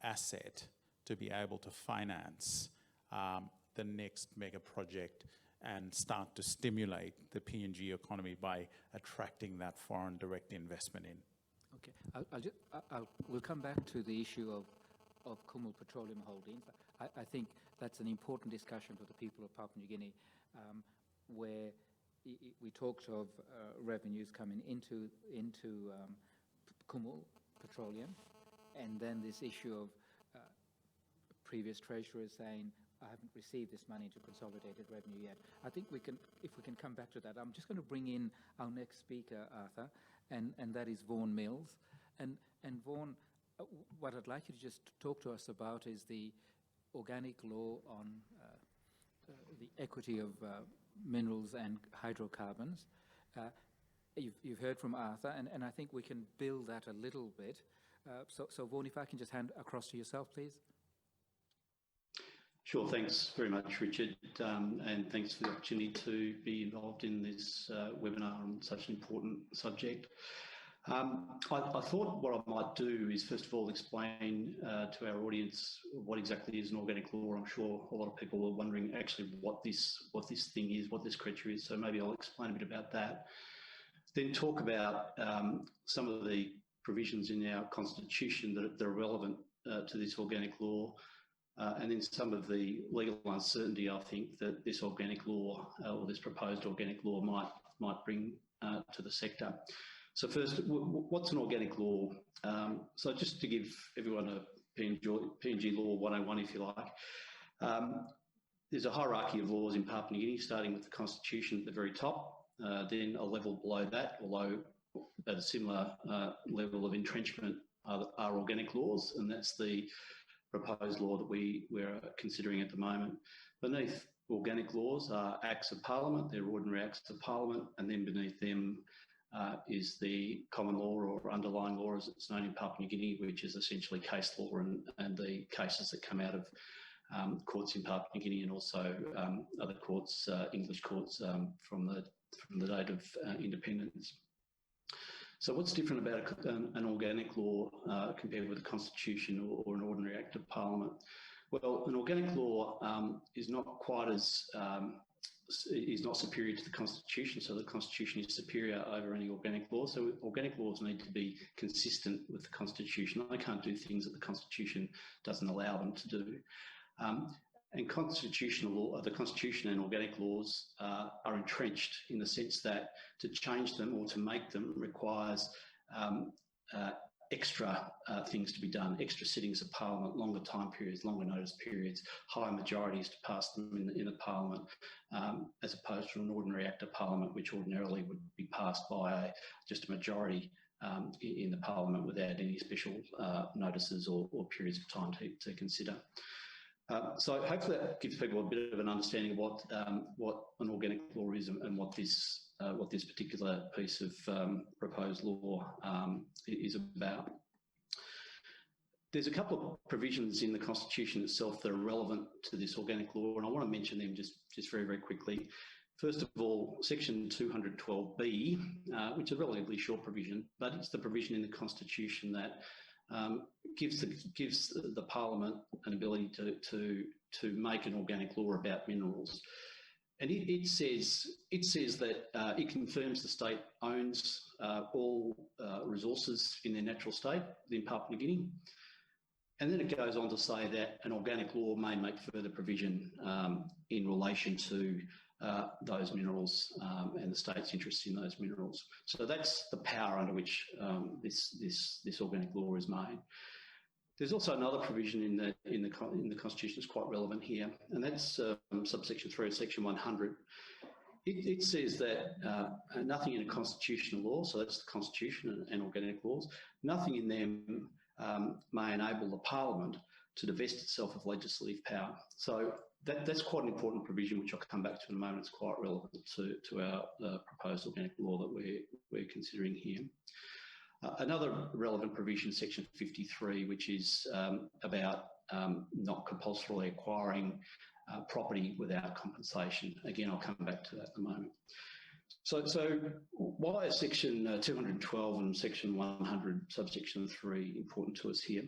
asset to be able to finance the next mega project and start to stimulate the PNG economy by attracting that foreign direct investment in. Okay, we'll come back to the issue of Kumul Petroleum Holdings. I think that's an important discussion for the people of Papua New Guinea, where we talked of revenues coming into Kumul Petroleum, and then this issue of previous treasurers saying, I haven't received this money to consolidated revenue yet. I think if we can come back to that. I'm just going to bring in our next speaker, Arthur, and that is Vaughan Mills. And Vaughan, what I'd like you to just talk to us about is the organic law on the equity of minerals and hydrocarbons. You've heard from Arthur, and I think we can build that a little bit. So Vaughan, if I can just hand across to yourself, please. Sure, thanks very much, Richard, and thanks for the opportunity to be involved in this webinar on such an important subject. I thought what I might do is first of all explain to our audience what exactly is an organic law. I'm sure a lot of people are wondering actually what this thing is, what this creature is, so maybe I'll explain a bit about that. Then talk about some of the provisions in our constitution that are relevant to this organic law. And then some of the legal uncertainty, I think, that this organic law or this proposed organic law might bring to the sector. So first, what's an organic law? So just to give everyone a PNG law 101, if you like, there's a hierarchy of laws in Papua New Guinea, starting with the constitution at the very top, then a level below that, although at a similar level of entrenchment are organic laws, and that's the proposed law that we're considering at the moment. Beneath organic laws are acts of parliament, they're ordinary acts of parliament, and then beneath them is the common law or underlying law as it's known in Papua New Guinea, which is essentially case law and the cases that come out of courts in Papua New Guinea and also other courts, English courts from the date of independence. So what's different about an organic law compared with a constitution or an ordinary act of parliament? Well, an organic law is not quite as, is not superior to the constitution. So the constitution is superior over any organic law. So organic laws need to be consistent with the constitution. They can't do things that the constitution doesn't allow them to do. And constitutional law, the constitution and organic laws are entrenched in the sense that to change them or to make them requires extra things to be done, extra sittings of parliament, longer time periods, longer notice periods, higher majorities to pass them in a parliament, as opposed to an ordinary act of parliament, which ordinarily would be passed by just a majority in the Parliament without any special notices or periods of time to consider. So hopefully that gives people a bit of an understanding of what an organic law is and what this particular piece of proposed law is about. There's a couple of provisions in the Constitution itself that are relevant to this organic law, and I want to mention them just very, very quickly. First of all, Section 212B, which is a relatively short provision, but it's the provision in the Constitution that gives the Parliament an ability to make an organic law about minerals. And it says that it confirms the state owns all resources in their natural state in Papua New Guinea. And then it goes on to say that an organic law may make further provision in relation to those minerals and the state's interest in those minerals. So that's the power under which this organic law is made. There's also another provision in the Constitution that's quite relevant here, and that's subsection 3 of Section 100. It says that nothing in a constitutional law, so that's the Constitution and organic laws, nothing in them may enable the Parliament to divest itself of legislative power. So that's quite an important provision, which I'll come back to in a moment. It's quite relevant to our proposed organic law that we're considering here. Another relevant provision, Section 53, which is about not compulsorily acquiring property without compensation. Again, I'll come back to that in a moment. So why is Section 212 and Section 100, subsection 3, important to us here?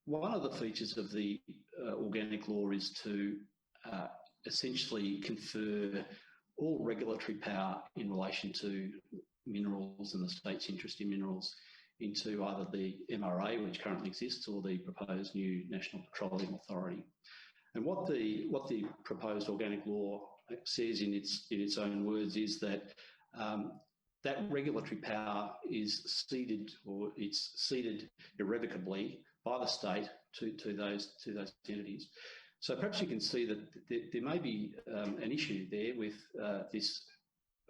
One of the features of the organic law is to essentially confer all regulatory power in relation to minerals and the state's interest in minerals into either the MRA, which currently exists, or the proposed new National Petroleum Authority. And what the proposed organic law says in its own words is that that regulatory power is ceded, or it's ceded irrevocably by the state to those entities. So perhaps you can see that there may be an issue there with this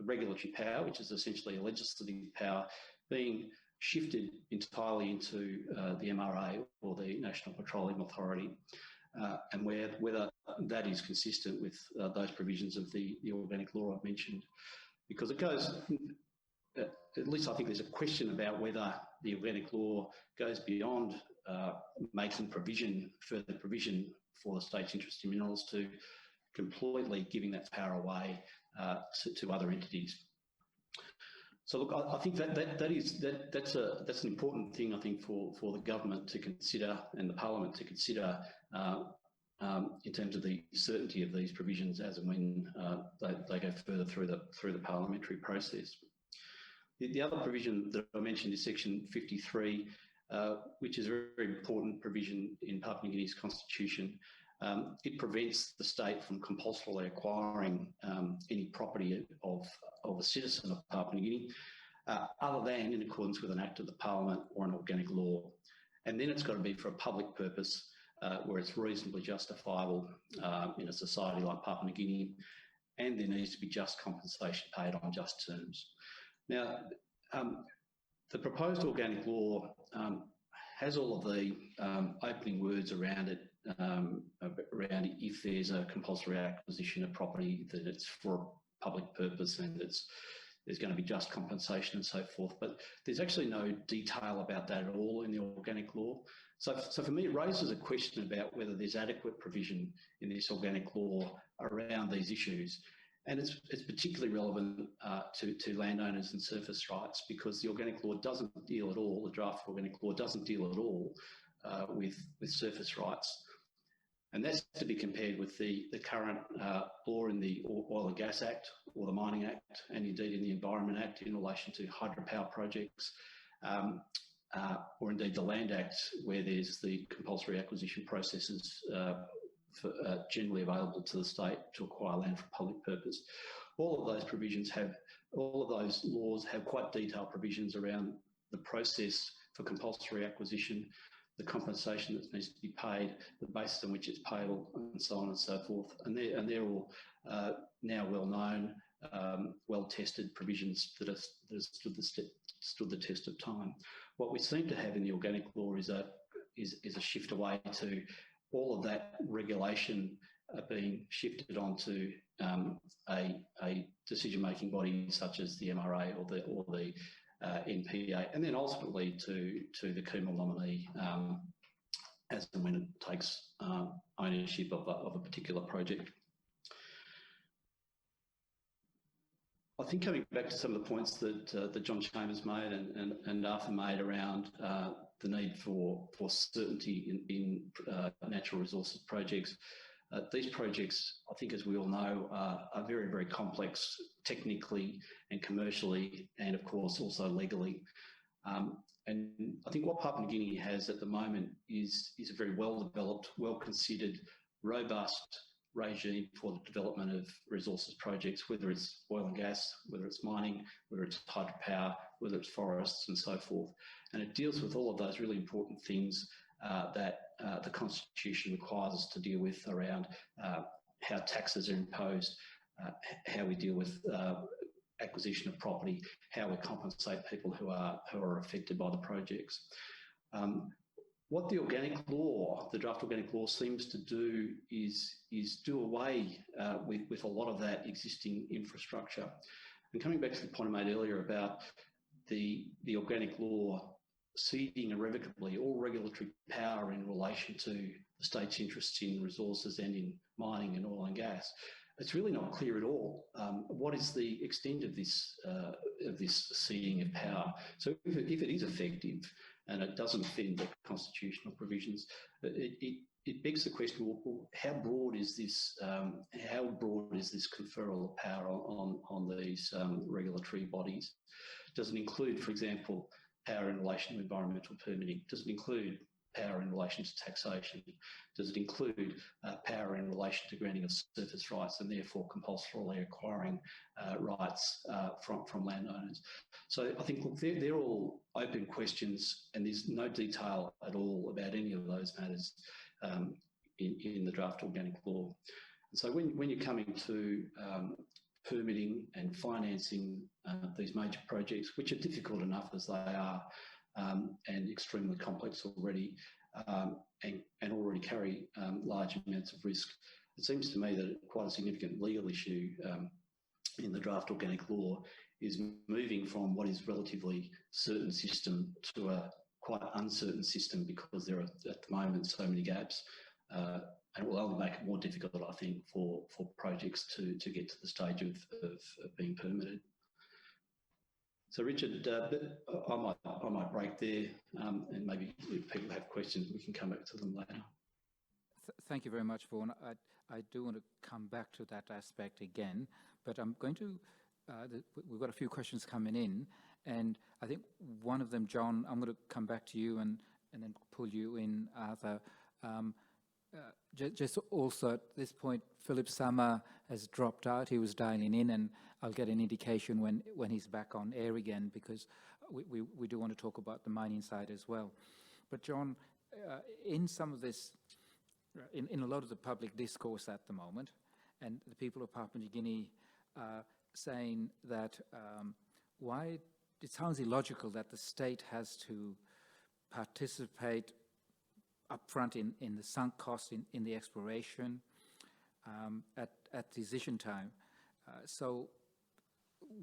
regulatory power, which is essentially a legislative power, being shifted entirely into the MRA, or the National Petroleum Authority, and whether that is consistent with those provisions of the organic law I've mentioned. Because it goes, at least I think there's a question about whether the organic law goes beyond making further provision for the state's interest in minerals, to completely giving that power away to other entities. So look, I think that's an important thing, I think, for the government to consider and the Parliament to consider in terms of the certainty of these provisions as and when they go further through the parliamentary process. The other provision that I mentioned is Section 53, which is a very important provision in Papua New Guinea's constitution. It prevents the state from compulsorily acquiring any property of a citizen of Papua New Guinea, other than in accordance with an act of the Parliament or an organic law. And then it's got to be for a public purpose where it's reasonably justifiable in a society like Papua New Guinea, and there needs to be just compensation paid on just terms. Now, the proposed organic law has all of the opening words around it, if there's a compulsory acquisition of property, that it's for a public purpose and there's going to be just compensation and so forth. But there's actually no detail about that at all in the organic law. So for me, it raises a question about whether there's adequate provision in this organic law around these issues. And it's particularly relevant to landowners and surface rights, because the organic law doesn't deal at all, the draft organic law doesn't deal at all with surface rights. And that's to be compared with the current law in the Oil and Gas Act, or the Mining Act, and indeed in the Environment Act in relation to hydropower projects, or indeed the Land Act, where there's the compulsory acquisition processes generally available to the state to acquire land for public purpose. All of those laws have quite detailed provisions around the process for compulsory acquisition, the compensation that needs to be paid, the basis on which it's payable, and so on and so forth. And they're all now well known, well tested provisions that have stood the stood the test of time. What we seem to have in the organic law is a shift away to all of that regulation being shifted onto a decision-making body such as the MRA or the NPA, and then ultimately to the Kumul nominee as and when it takes ownership of a particular project. I think coming back to some of the points that John Chambers made and Arthur made around the need for certainty in natural resources projects. These projects, I think, as we all know, are very, very complex technically and commercially, and of course also legally. And I think what Papua New Guinea has at the moment is a very well-developed, well-considered, robust regime for the development of resources projects, whether it's oil and gas, whether it's mining, whether it's hydropower, whether it's forests and so forth. And it deals with all of those really important things that the Constitution requires us to deal with around how taxes are imposed, how we deal with acquisition of property, how we compensate people who are affected by the projects. What the organic law, the draft organic law, seems to do is do away with a lot of that existing infrastructure. And coming back to the point I made earlier about the organic law ceding irrevocably all regulatory power in relation to the state's interests in resources and in mining and oil and gas, it's really not clear at all what is the extent of this ceding of power. So if it is effective and it doesn't offend the constitutional provisions, it begs the question: well, how broad is this? How broad is this conferral of power on these regulatory bodies? Does it include, for example, power in relation to environmental permitting? Does it include power in relation to taxation? Does it include power in relation to granting of surface rights and therefore compulsorily acquiring rights from landowners? So I think, look, they're all open questions, and there's no detail at all about any of those matters in the draft organic law. And so when you're coming to permitting and financing these major projects, which are difficult enough as they are, and extremely complex already, and already carry large amounts of risk, it seems to me that quite a significant legal issue in the draft organic law is moving from what is relatively certain system to a quite uncertain system, because there are at the moment so many gaps, and it will only make it more difficult, I think, for projects to get to the stage of being permitted. So Richard, I might break there, and maybe if people have questions, we can come back to them later. Thank you very much, Vaughan. I do want to come back to that aspect again, but I'm going to, we've got a few questions coming in, and I think one of them, John, I'm going to come back to you and then pull you in, Arthur. Just also at this point, Philip Summer has dropped out. He was dialing in, and I'll get an indication when he's back on air again, because we do want to talk about the mining side as well. But John, in some of this, in a lot of the public discourse at the moment, and the people of Papua New Guinea are saying that why it sounds illogical that the state has to participate upfront in the sunk cost in the exploration at decision time. So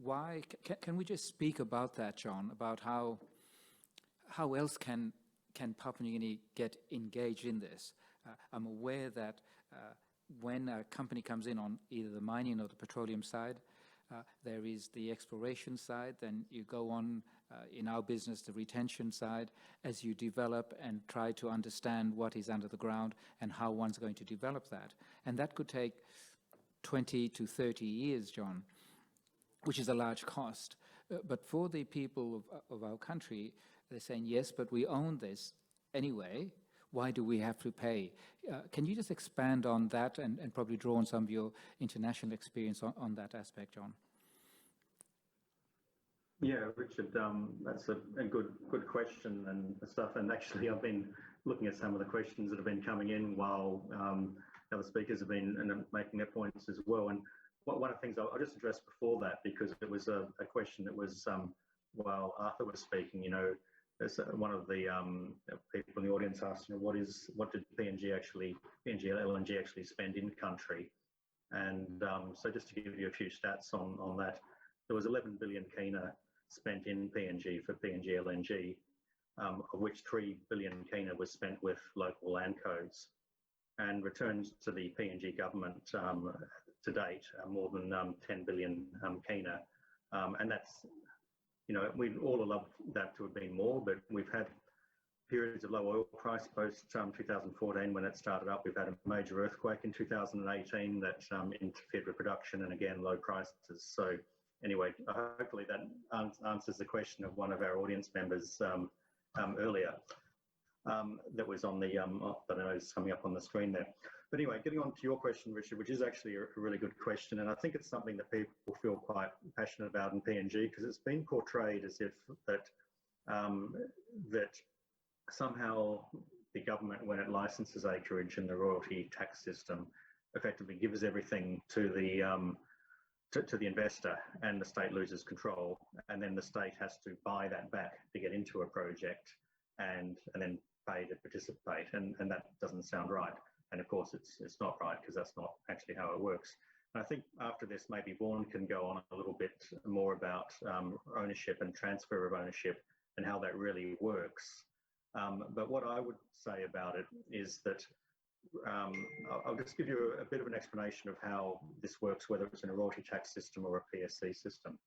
why can we just speak about that, John, about how else can Papua New Guinea get engaged in this? I'm aware that when a company comes in on either the mining or the petroleum side, there is the exploration side, then you go on, in our business, the retention side, as you develop and try to understand what is under the ground and how one's going to develop that. And that could take 20 to 30 years, John, which is a large cost. But for the people of our country, they're saying, yes, but we own this anyway. Why do we have to pay? Can you just expand on that and probably draw on some of your international experience on that aspect, John? Yeah, Richard, that's a good question and stuff. And actually, I've been looking at some of the questions that have been coming in while other speakers have been making their points as well. And one of the things I'll just address before that, because it was a question that was while Arthur was speaking, you know, there's one of the people in the audience asked, you know, what did PNG LNG actually spend in country? And so just to give you a few stats on that, there was 11 billion kina spent in PNG for PNG LNG, of which 3 billion kina was spent with local land codes, and returns to the PNG government to date more than 10 billion kina, and that's, you know, we'd all love that to have been more, but we've had periods of low oil price post 2014 when it started up. We've had a major earthquake in 2018 that interfered with production, and again low prices. So anyway, hopefully that answers the question of one of our audience members earlier that was on the that I know is coming up on the screen there. But anyway, getting on to your question, Richard, which is actually a really good question, and I think it's something that people feel quite passionate about in PNG, because it's been portrayed as if that that somehow the government, when it licenses acreage in the royalty tax system, effectively gives everything to the investor, and the state loses control, and then the state has to buy that back to get into a project, and then pay to participate, and that doesn't sound right. And of course, it's not right, because that's not actually how it works. And I think after this, maybe Vaughan can go on a little bit more about ownership and transfer of ownership and how that really works. But what I would say about it is that I'll just give you a bit of an explanation of how this works, whether it's in a royalty tax system or a PSC system.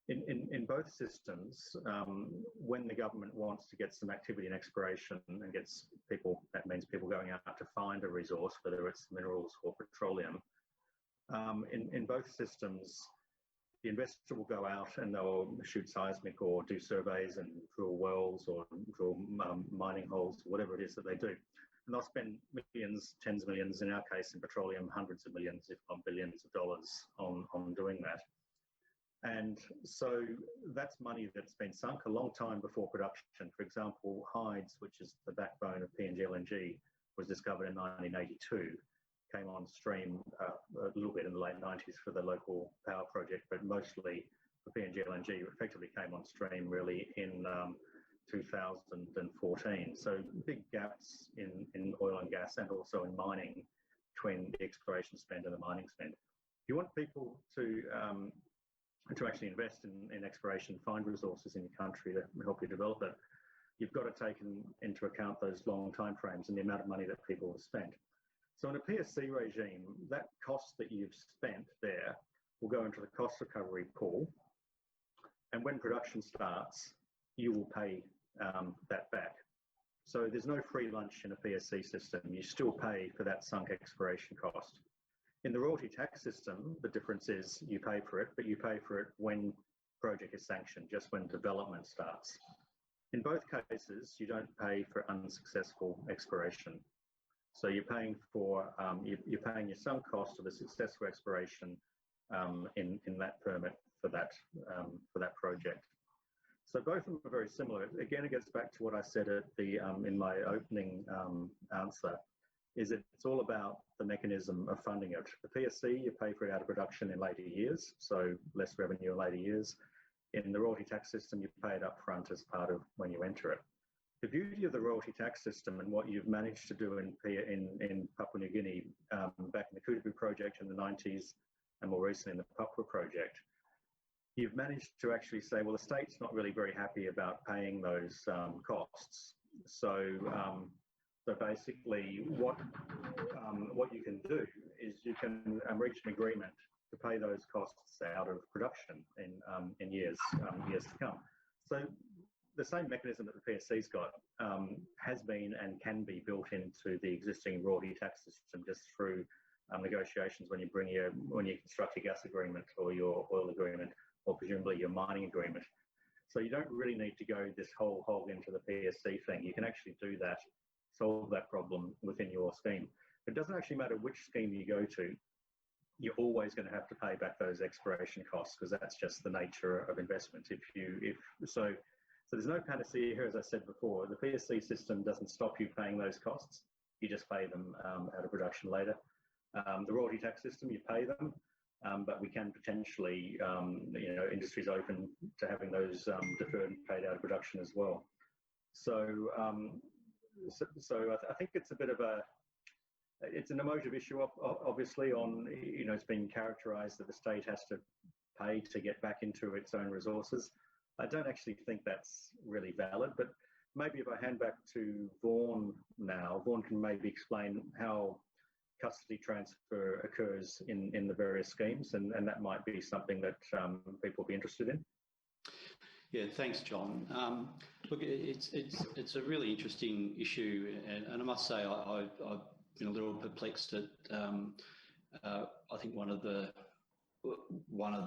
In both systems, when the government wants to get some activity and exploration and gets people, that means people going out to find a resource, whether it's minerals or petroleum, in both systems, the investor will go out and they'll shoot seismic or do surveys and drill wells or drill mining holes, whatever it is that they do. And they'll spend millions, tens of millions, in our case in petroleum, hundreds of millions, if not billions of dollars on doing that. And so that's money that's been sunk a long time before production. For example, Hides, which is the backbone of PNG LNG, was discovered in 1982, came on stream a little bit in the late 90s for the local power project, but mostly for PNG LNG, effectively came on stream really in 2014. So big gaps in oil and gas, and also in mining, between the exploration spend and the mining spend. If you want people to actually invest in exploration, find resources in your country to help you develop it, you've got to take into account those long timeframes and the amount of money that people have spent. So in a PSC regime, that cost that you've spent there will go into the cost recovery pool, and when production starts, you will pay that back. So there's no free lunch in a PSC system. You still pay for that sunk exploration cost. In the royalty tax system, the difference is you pay for it, but you pay for it when project is sanctioned, just when development starts. In both cases, you don't pay for unsuccessful exploration. So you're paying for you're paying your sunk cost of a successful exploration in that permit for that project. So both of them are very similar. Again, it gets back to what I said at the in my opening answer. Is it's all about the mechanism of funding it. The PSC, you pay for it out of production in later years, so less revenue in later years. In the royalty tax system, you pay it up front as part of when you enter it. The beauty of the royalty tax system, and what you've managed to do in Papua New Guinea, back in the Kutubu project in the 90s, and more recently in the Papua project, you've managed to actually say, well, the state's not really very happy about paying those costs. So basically, what you can do is you can reach an agreement to pay those costs out of production in years to come. So the same mechanism that the PSC's got has been and can be built into the existing royalty tax system, just through negotiations when you construct your gas agreement or your oil agreement, or presumably your mining agreement. So you don't really need to go this whole hog into the PSC thing. You can actually do that, solve that problem within your scheme. It doesn't actually matter which scheme you go to, you're always going to have to pay back those exploration costs, because that's just the nature of investment. So there's no panacea here, as I said before. The PSC system doesn't stop you paying those costs. You just pay them out of production later. The royalty tax system, you pay them, but we can potentially, industries open to having those deferred and paid out of production as well. So, I think it's a bit of it's an emotive issue, obviously. It's been characterised that the state has to pay to get back into its own resources. I don't actually think that's really valid, but maybe if I hand back to Vaughan now, Vaughan can maybe explain how custody transfer occurs in the various schemes, and that might be something that people will be interested in. Yeah, thanks, John. Look, it's a really interesting issue, and I must say I've been a little perplexed at. I think one of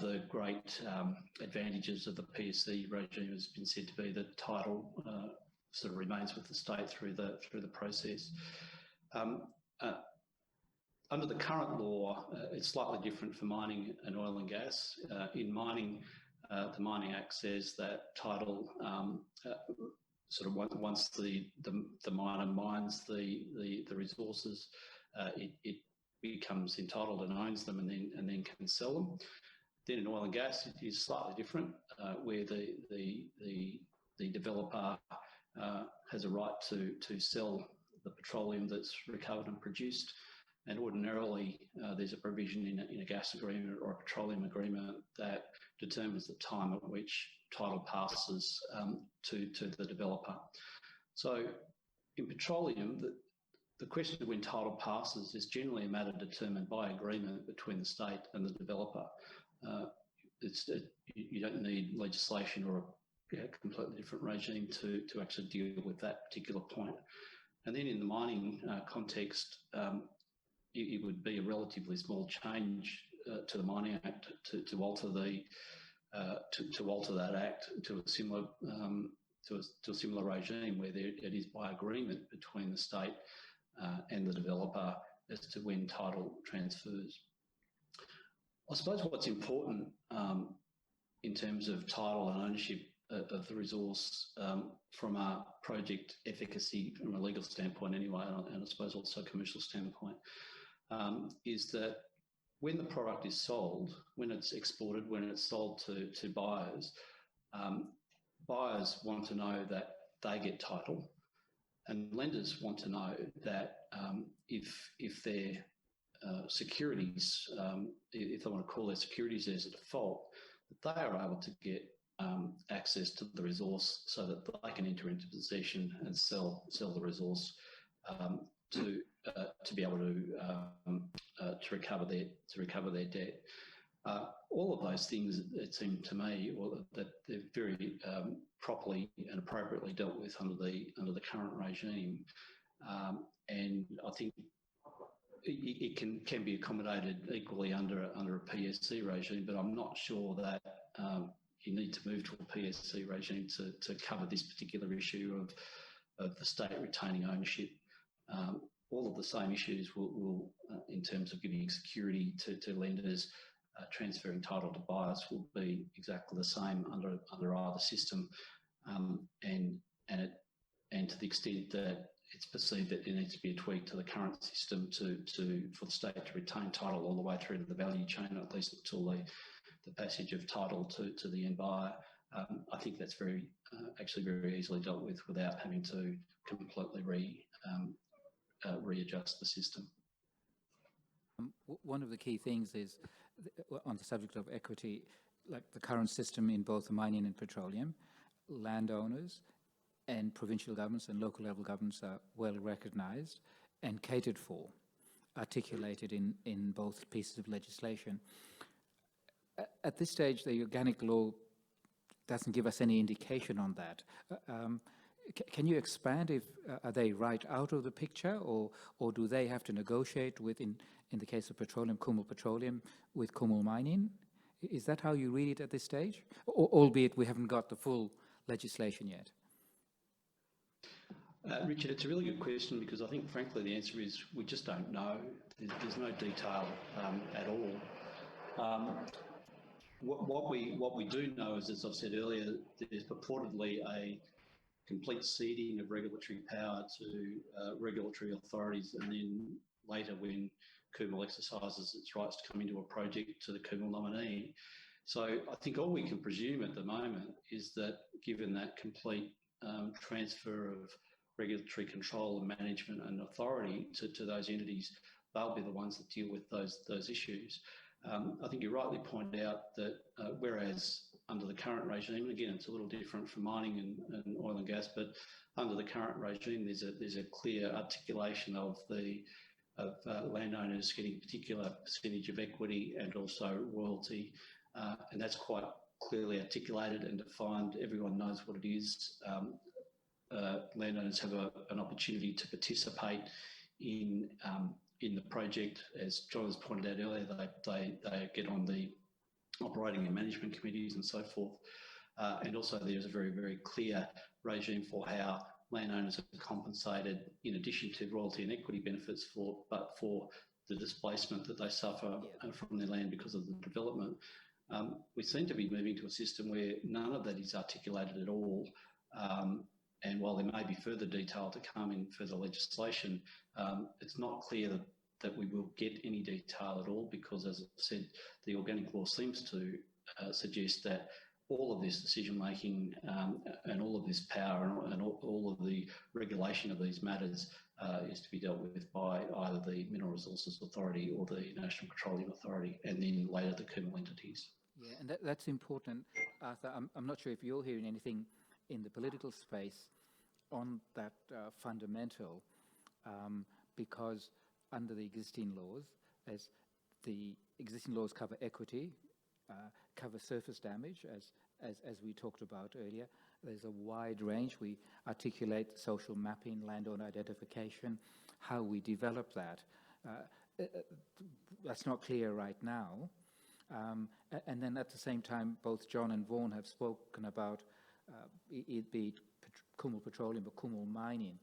the great advantages of the PSC regime has been said to be that title sort of remains with the state through the process. Under the current law, it's slightly different for mining and oil and gas. In mining, the Mining Act says that title sort of once the miner mines the resources, it becomes entitled and owns them, and then can sell them. Then in oil and gas, it is slightly different, where the developer has a right to sell the petroleum that's recovered and produced. And ordinarily, there's a provision in a gas agreement or a petroleum agreement that determines the time at which title passes to the developer. So in petroleum, the question of when title passes is generally a matter determined by agreement between the state and the developer. You don't need legislation or a completely different regime to actually deal with that particular point. And then in the mining context, it would be a relatively small change to the Mining Act to alter that act to a similar regime where it is by agreement between the state and the developer as to when title transfers. I suppose what's important in terms of title and ownership of the resource from a project efficacy, from a legal standpoint anyway, and I suppose also a commercial standpoint, is that when the product is sold, when it's exported, when it's sold to buyers, buyers want to know that they get title, and lenders want to know that if their securities, if they want to call their securities as a default, that they are able to get access to the resource so that they can enter into possession and sell the resource to be able to recover their debt. All of those things, it seemed to me, that they're very properly and appropriately dealt with under the current regime, and I think it can be accommodated equally under a PSC regime. But I'm not sure that you need to move to a PSC regime to cover this particular issue of the state retaining ownership. All of the same issues will in terms of giving security to lenders, transferring title to buyers, will be exactly the same under either system, and to the extent that it's perceived that there needs to be a tweak to the current system for the state to retain title all the way through to the value chain, at least until the passage of title to the end buyer. I think that's actually very easily dealt with without having to completely readjust the system. One of the key things is, on the subject of equity, like the current system in both mining and petroleum, landowners and provincial governments and local level governments are well recognised and catered for, articulated in both pieces of legislation. At this stage, the organic law doesn't give us any indication on that. Can you expand are they right out of the picture, or do they have to negotiate with, in the case of petroleum, Kumul Petroleum, with Kumul Mining? Is that how you read it at this stage? Albeit we haven't got the full legislation yet. Richard, it's a really good question, because I think, frankly, the answer is we just don't know. There's no detail at all. What we do know is, as I've said earlier, there's purportedly a complete ceding of regulatory power to regulatory authorities, and then later, when Kumul exercises its rights to come into a project to the Kumul nominee. So I think all we can presume at the moment is that, given that complete transfer of regulatory control and management and authority to those entities, they'll be the ones that deal with those issues. I think you rightly point out that whereas under the current regime, and again, it's a little different from mining and oil and gas, but under the current regime, there's a clear articulation of landowners getting a particular percentage of equity and also royalty, and that's quite clearly articulated and defined. Everyone knows what it is. Landowners have an opportunity to participate in the project. As John has pointed out earlier, they get on the operating and management committees and so forth. And also there's a very, very clear regime for how landowners are compensated in addition to royalty and equity benefits for the displacement that they suffer from their land because of the development. We seem to be moving to a system where none of that is articulated at all. And while there may be further detail to come in further legislation, it's not clear that we will get any detail at all, because, as I said, the organic law seems to suggest that all of this decision-making and all of this power and all of the regulation of these matters is to be dealt with by either the Mineral Resources Authority or the National Petroleum Authority, and then later the Kumul entities. Yeah, and that's important, Arthur. I'm not sure if you're hearing anything in the political space on that fundamental, because under the existing laws, as the existing laws cover equity, cover surface damage, as we talked about earlier. There's a wide range. We articulate social mapping, landowner identification, how we develop that. That's not clear right now. And then at the same time, both John and Vaughan have spoken about it be Kumul Petroleum or Kumul Mining.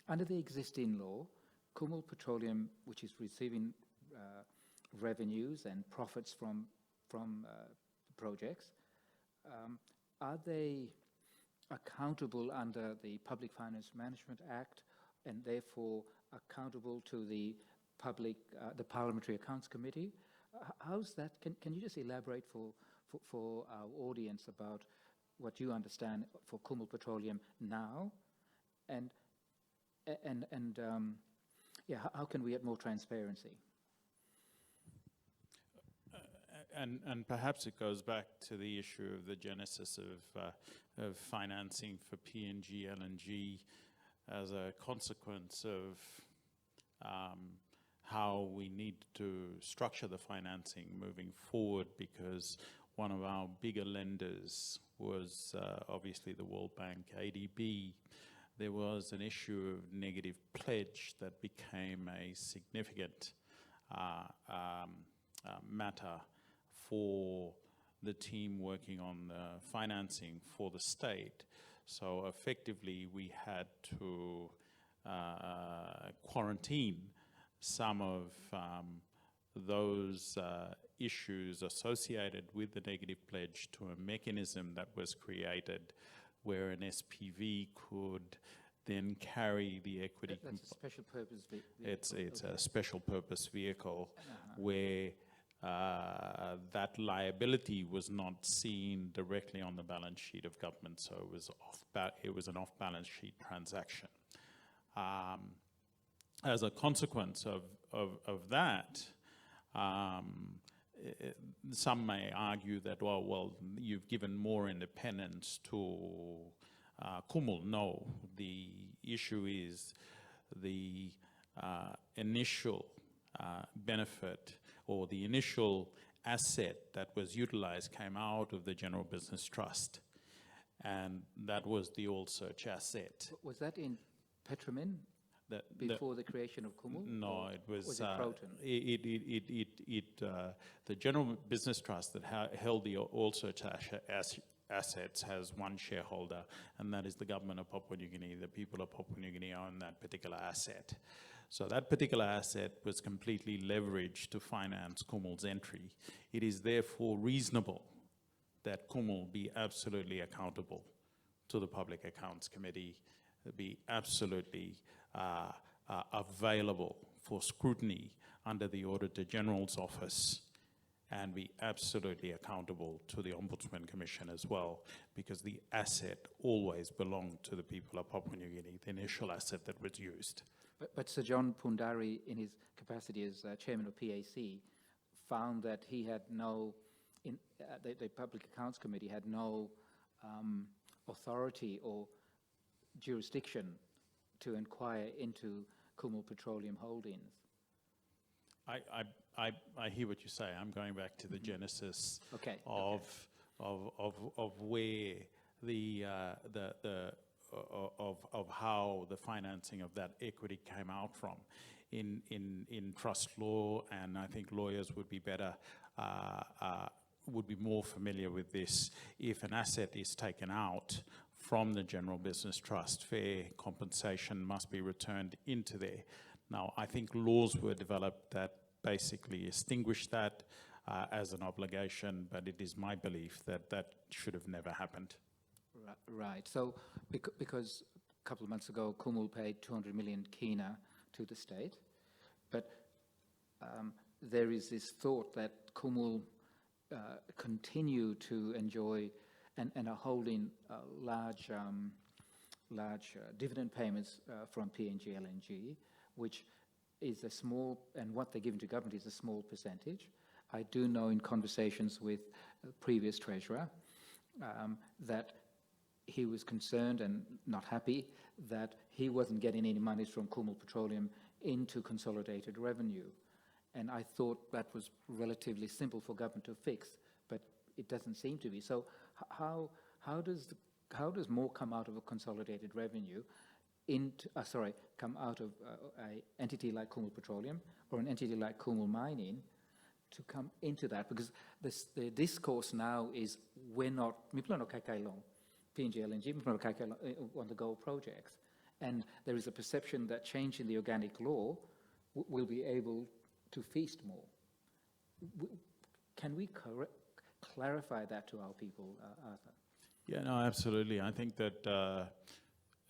Under the existing law, Kumul Petroleum, which is receiving revenues and profits from projects, are they accountable under the Public Finance Management Act, and therefore accountable to the Parliamentary Accounts Committee? How's that? Can you just elaborate for our audience about what you understand for Kumul Petroleum now, and how can we get more transparency? And perhaps it goes back to the issue of the genesis of financing for PNG LNG as a consequence of how we need to structure the financing moving forward, because one of our bigger lenders was obviously the World Bank, ADB. There was an issue of negative pledge that became a significant matter for the team working on the financing for the state. So effectively we had to quarantine some of those issues associated with the negative pledge to a mechanism that was created where an SPV could then carry the equity. That's a special purpose vehicle. It's a special purpose vehicle where that liability was not seen directly on the balance sheet of government, so it was an off-balance sheet transaction. As a consequence of that, some may argue that, well, you've given more independence to Kumul. No, the issue is the initial benefit or the initial asset that was utilized came out of the General Business Trust, and that was the Oil Search asset. Was that in Petroleum? Before the creation of Kumul? No, it was Proton? the General Business Trust that held the Oil Search assets has one shareholder, and that is the government of Papua New Guinea. The people of Papua New Guinea own that particular asset. So that particular asset was completely leveraged to finance Kumul's entry. It is therefore reasonable that Kumul be absolutely accountable to the Public Accounts Committee, be absolutely available for scrutiny under the Auditor General's office and be absolutely accountable to the Ombudsman Commission as well, because the asset always belonged to the people of Papua New Guinea, the initial asset that was used. But Sir John Pundari, in his capacity as chairman of PAC, found that he had no, the Public Accounts Committee had no authority or jurisdiction to inquire into Kumul Petroleum Holdings. I hear what you say. I'm going back to the genesis Okay. of where of how the financing of that equity came out from in trust law, and I think lawyers would be better would be more familiar with this. If an asset is taken out from the general business trust, fair compensation must be returned into there. Now, I think laws were developed that basically extinguish that as an obligation, but it is my belief that that should have never happened. Right. So, because a couple of months ago, Kumul paid 200 million kina to the state, but there is this thought that Kumul continue to enjoy and are holding large dividend payments from PNG LNG, which is a small, and what they're giving to government is a small percentage. I do know in conversations with the previous treasurer that he was concerned and not happy that he wasn't getting any monies from Kumul Petroleum into consolidated revenue. And I thought that was relatively simple for government to fix, but it doesn't seem to be. So how does more come out of a consolidated revenue into, come out of an entity like Kumul Petroleum or an entity like Kumul Mining to come into that? Because the discourse now is we're not, people are not long, PNG LNG, people are not on the gold projects. And there is a perception that changing the organic law will be able to feast more. Can we clarify that to our people, Arthur? Yeah, no, absolutely. I think that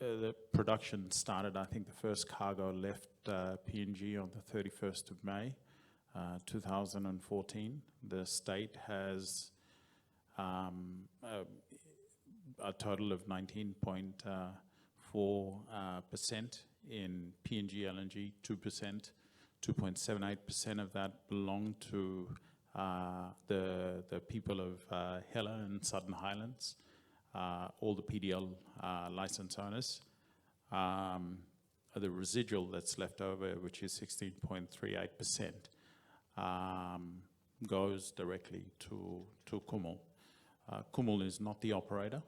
the production started, I think the first cargo left PNG on the 31st of May, 2014. The state has a total of 19.4% in PNG LNG, 2%, 2.78% of that belong to the people of Hela and Southern Highlands, all the PDL license owners. The residual that's left over, which is 16.38%, goes directly to Kumul. Kumul is not the operator.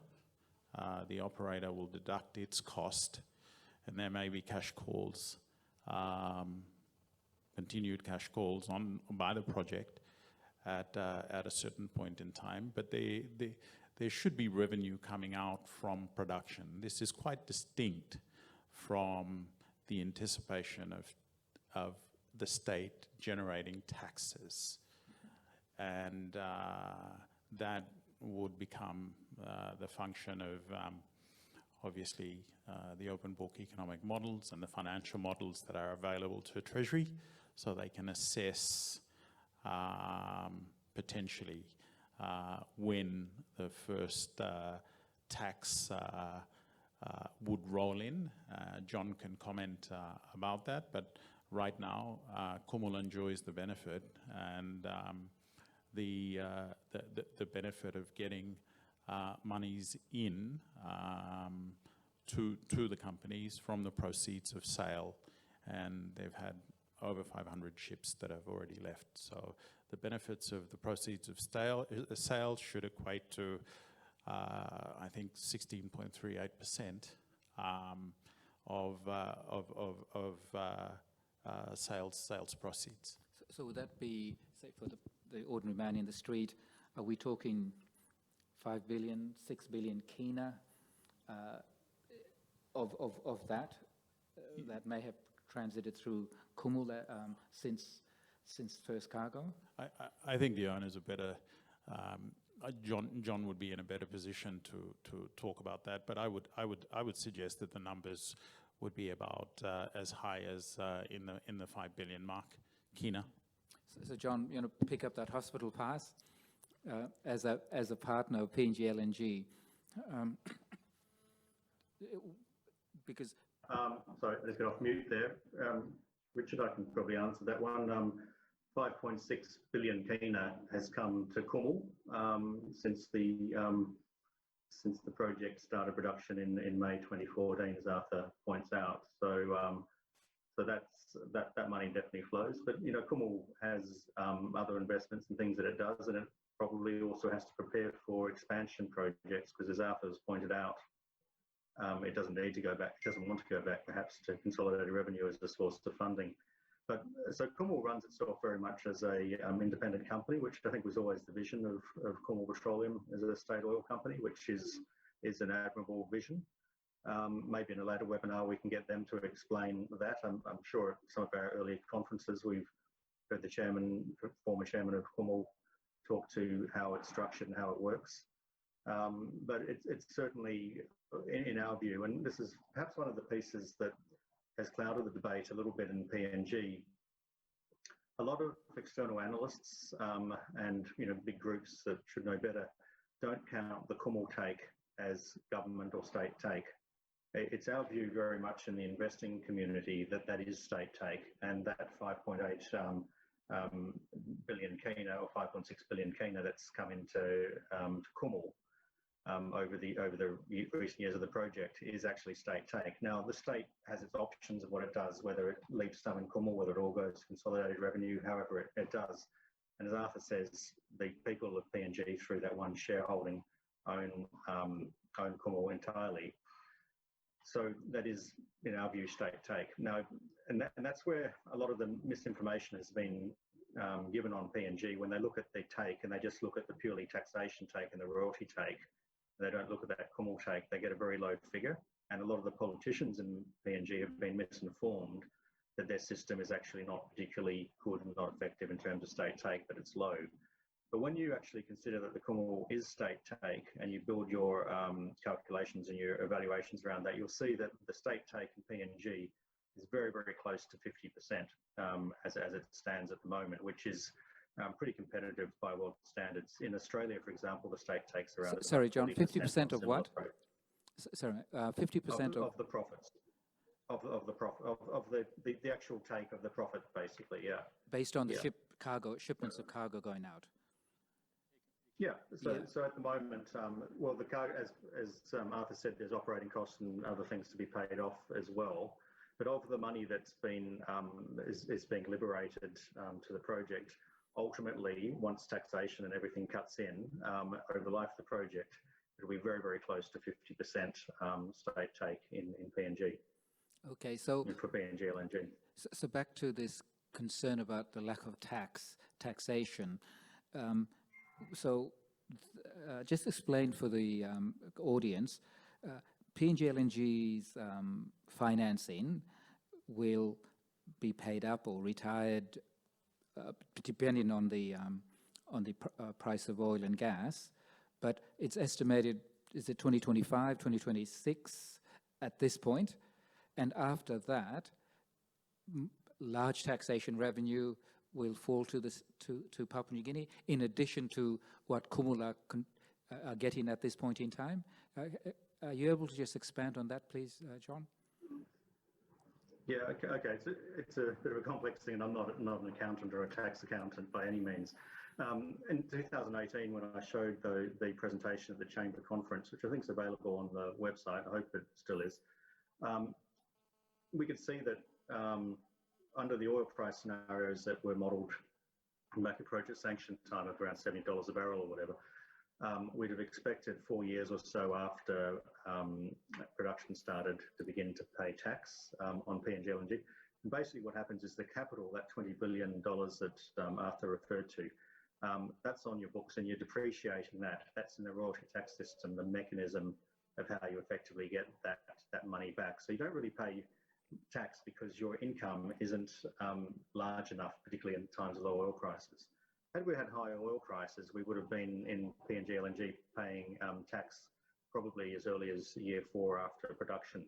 The operator will deduct its cost, and there may be cash calls, continued cash calls by the project at a certain point in time, but there should be revenue coming out from production. This is quite distinct from the anticipation of the state generating taxes, and that would become the function of obviously the open book economic models and the financial models that are available to Treasury, so they can assess potentially when the first tax would roll in. John can comment about that, but right now Kumul enjoys the benefit and the benefit of getting monies in to the companies from the proceeds of sale, and they've had over 500 ships that have already left. So the benefits of the proceeds of sales should equate to, I think, 16.38% of sales proceeds. So would that be, say, for the ordinary man in the street, are we talking 5 billion, 6 billion kina of that that may have transited through Kumul since first cargo? I think the owners are better John would be in a better position to talk about that, but I would suggest that the numbers would be about as high as in the 5 billion mark. Kina. So John, pick up that hospital pass as a partner of PNG LNG, because. Sorry, let's get off mute there. Richard, I can probably answer that one. 5.6 billion kina has come to Kumul since the project started production in May 2014, as Arthur points out. So that money definitely flows. But Kumul has other investments and things that it does, and it probably also has to prepare for expansion projects because, as Arthur has pointed out, it doesn't need to go back. It doesn't want to go back, perhaps, to consolidated revenue as a source of funding. But so Kumul runs itself very much as a independent company, which I think was always the vision of Kumul Petroleum as a state oil company, which is an admirable vision. Maybe in a later webinar we can get them to explain that. I'm sure at some of our early conferences we've heard the former chairman of Kumul talk to how it's structured and how it works. But it's certainly, in our view, and this is perhaps one of the pieces that has clouded the debate a little bit in PNG. A lot of external analysts and big groups that should know better don't count the Kumul take as government or state take. It's our view very much in the investing community that is state take, and that 5.8 billion kina or 5.6 billion kina that's come into Kumul over the recent years of the project is actually state take. Now, the state has its options of what it does, whether it leaves some in Kumul, whether it all goes to consolidated revenue, however it does. And as Arthur says, the people of PNG, through that one shareholding, own Kumul entirely. So that is, in our view, state take. Now, and that's where a lot of the misinformation has been given on PNG when they look at the take and they just look at the purely taxation take and the royalty take. They don't look at that Kumul take. They get a very low figure. And a lot of the politicians in PNG have been misinformed that their system is actually not particularly good and not effective in terms of state take, that it's low. But when you actually consider that the Kumul is state take and you build your calculations and your evaluations around that, you'll see that the state take in PNG is very, very close to 50% as it stands at the moment, which is pretty competitive by world standards. In Australia, for example, the state takes around. Sorry, John, 50% of what? Sorry, 50% of the profits. Of the actual take of the profit, basically, yeah. Based on the shipments of cargo going out. Yeah. So at the moment, well, the cargo, as Arthur said, there's operating costs and other things to be paid off as well. But of the money that's been is being liberated to the project, ultimately, once taxation and everything cuts in over the life of the project, it'll be very, very close to 50% state take in PNG. Okay, so for PNG LNG. So back to this concern about the lack of taxation. Just explain for the audience, PNG LNG's financing will be paid up or retired depending on the price of oil and gas, but it's estimated, is it 2025, 2026 at this point? And after that, large taxation revenue will fall to Papua New Guinea, in addition to what Kumul are getting at this point in time. Are you able to just expand on that, please, John? Yeah, okay. It's a bit of a complex thing, and I'm not an accountant or a tax accountant by any means. In 2018, when I showed the presentation at the Chamber Conference, which I think is available on the website, I hope it still is, we could see that under the oil price scenarios that were modelled back at project sanction time of around $70 a barrel or whatever, we'd have expected 4 years or so after production started to begin to pay tax on PNG LNG. And basically what happens is the capital, that $20 billion that Arthur referred to, that's on your books and you're depreciating that. That's in the royalty tax system, the mechanism of how you effectively get that money back. So you don't really pay tax because your income isn't large enough, particularly in times of low oil prices. Had we had high oil prices, we would have been in PNG LNG paying tax probably as early as year 4 after production.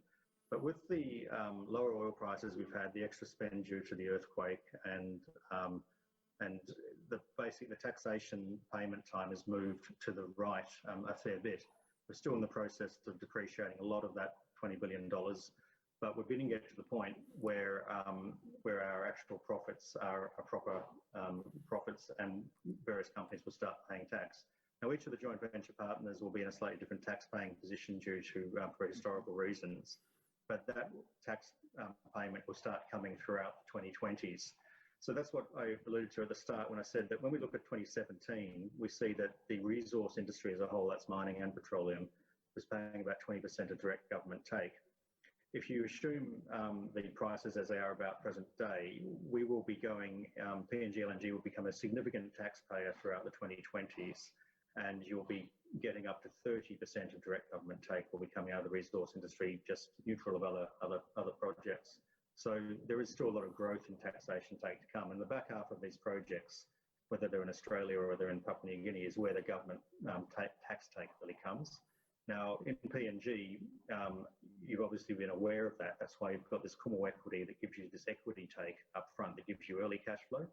But with the lower oil prices we've had, the extra spend due to the earthquake, and the taxation payment time has moved to the right a fair bit. We're still in the process of depreciating a lot of that $20 billion, but we're beginning to get to the point where our actual profits are proper profits, and various companies will start paying tax. Now, each of the joint venture partners will be in a slightly different tax-paying position due to for historical reasons, but that tax payment will start coming throughout the 2020s. So that's what I alluded to at the start when I said that when we look at 2017, we see that the resource industry as a whole, that's mining and petroleum, was paying about 20% of direct government take. If you assume the prices as they are about present day, we will be going, PNG LNG will become a significant taxpayer throughout the 2020s, and you'll be getting up to 30% of direct government take will be coming out of the resource industry, just neutral of other projects. So there is still a lot of growth in taxation take to come. And the back half of these projects, whether they're in Australia or they're in Papua New Guinea, is where the government tax take really comes. Now, in PNG, you've obviously been aware of that. That's why you've got this Kumu equity that gives you this equity take up front that gives you early cash flow.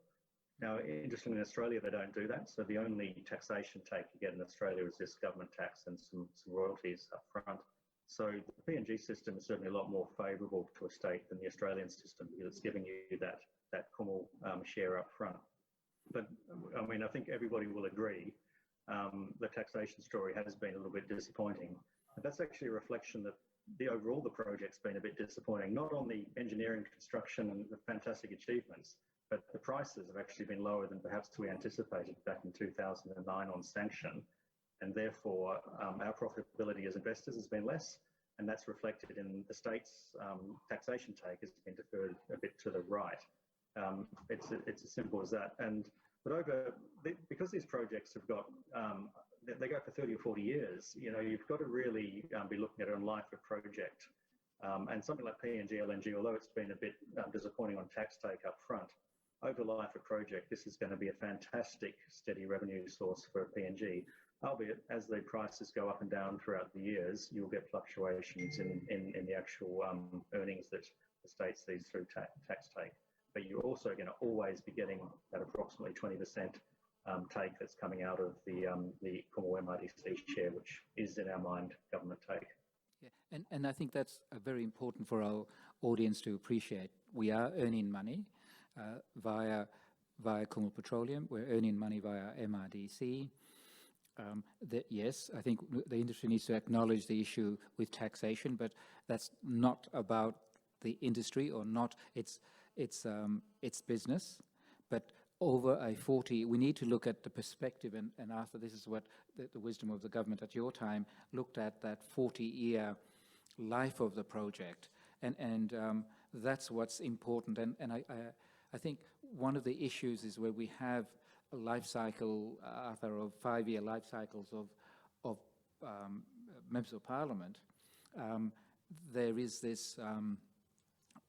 Now, interestingly, in Australia, they don't do that. So the only taxation take you get in Australia is this government tax and some royalties up front. So the PNG system is certainly a lot more favourable to a state than the Australian system, because it's giving you that Kumu share up front. But I mean, I think everybody will agree the taxation story has been a little bit disappointing. And that's actually a reflection that overall the project's been a bit disappointing, not on the engineering, construction and the fantastic achievements, but the prices have actually been lower than perhaps we anticipated back in 2009 on sanction. And therefore, our profitability as investors has been less, and that's reflected in the state's taxation take has been deferred a bit to the right. It's as simple as that. But because these projects have got, they go for 30 or 40 years, you know, you've got to really be looking at it on life of project. And something like PNG LNG, although it's been a bit disappointing on tax take up front, over life of project, this is going to be a fantastic steady revenue source for PNG. Albeit, as the prices go up and down throughout the years, you'll get fluctuations in the actual earnings that the state sees through tax take. But you're also going to always be getting that approximately 20% take that's coming out of the Kumu MRDC share, which is in our mind government take. Yeah, and I think that's very important for our audience to appreciate. We are earning money via Kumu Petroleum. We're earning money via MRDC. Yes, I think the industry needs to acknowledge the issue with taxation, but that's not about the industry or not its business. But over a 40, we need to look at the perspective, and Arthur, this is what the wisdom of the government at your time looked at, that 40-year life of the project, and that's what's important. And I think one of the issues is where we have a life cycle, Arthur, of 5-year life cycles of members of parliament. There is this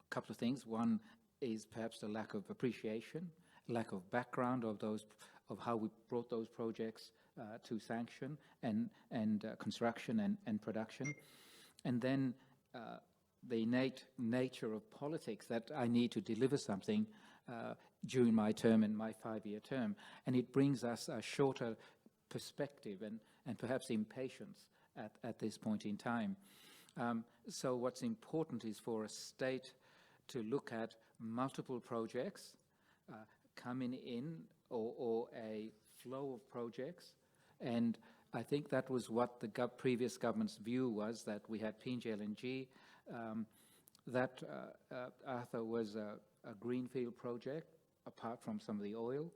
couple of things. One is perhaps the lack of appreciation, lack of background of how we brought those projects to sanction and construction and production, and then the innate nature of politics that I need to deliver something during my term and my 5-year term, and it brings us a shorter perspective and perhaps impatience at this point in time. So what's important is for a state to look at multiple projects coming in or a flow of projects, and I think that was what the previous government's view was, that we had PNG LNG, that Arthur was a greenfield project apart from some of the oil,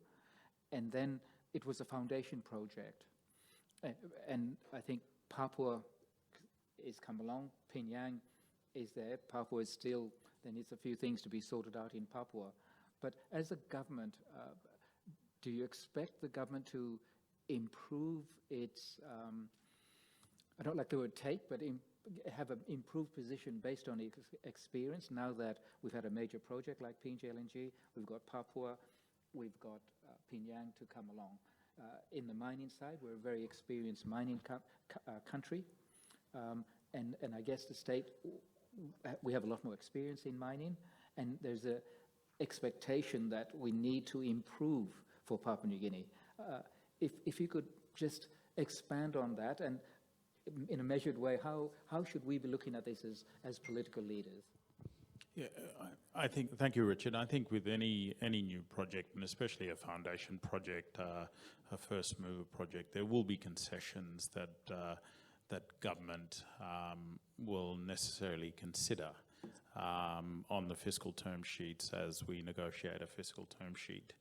and then it was a foundation project. And I think Papua is come along, Pyongyang is there, Papua is still, there needs a few things to be sorted out in Papua. But as a government, do you expect the government to improve its, I don't like the word take, but have an improved position based on experience now that we've had a major project like PNG LNG, we've got Papua, we've got Pyongyang to come along. In the mining side, we're a very experienced mining country, and I guess the state, we have a lot more experience in mining, and there's a expectation that we need to improve for Papua New Guinea. If you could just expand on that, and in a measured way, how should we be looking at this as political leaders? Yeah, I think, thank you, Richard. I think with any new project, and especially a foundation project, a first mover project, there will be concessions that that government will necessarily consider on the fiscal term sheets as we negotiate a fiscal term sheet.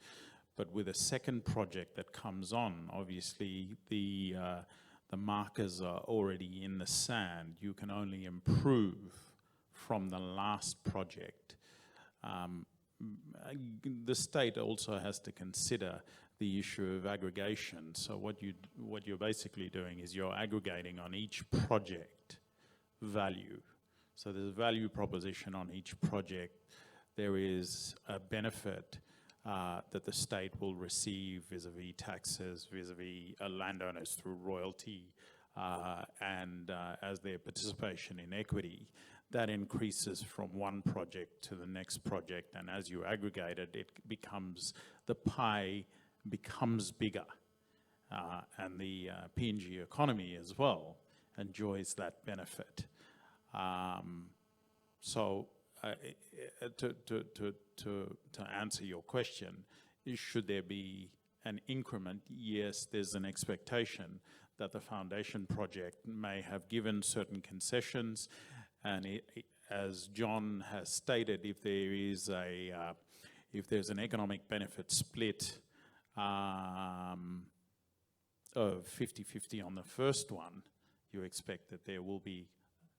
But with a second project that comes on, obviously the markers are already in the sand. You can only improve from the last project. The state also has to consider the issue of aggregation. So what you're basically doing is you're aggregating on each project value. So there's a value proposition on each project. There is a benefit that the state will receive vis-a-vis taxes, vis-a-vis landowners through royalty, and as their participation in equity. That increases from one project to the next project, and as you aggregate it, the pie becomes bigger. And the PNG economy as well enjoys that benefit. So to answer your question, should there be an increment? Yes, there's an expectation that the foundation project may have given certain concessions, and as John has stated, if there is if there's an economic benefit split of 50-50 on the first one, you expect that there will be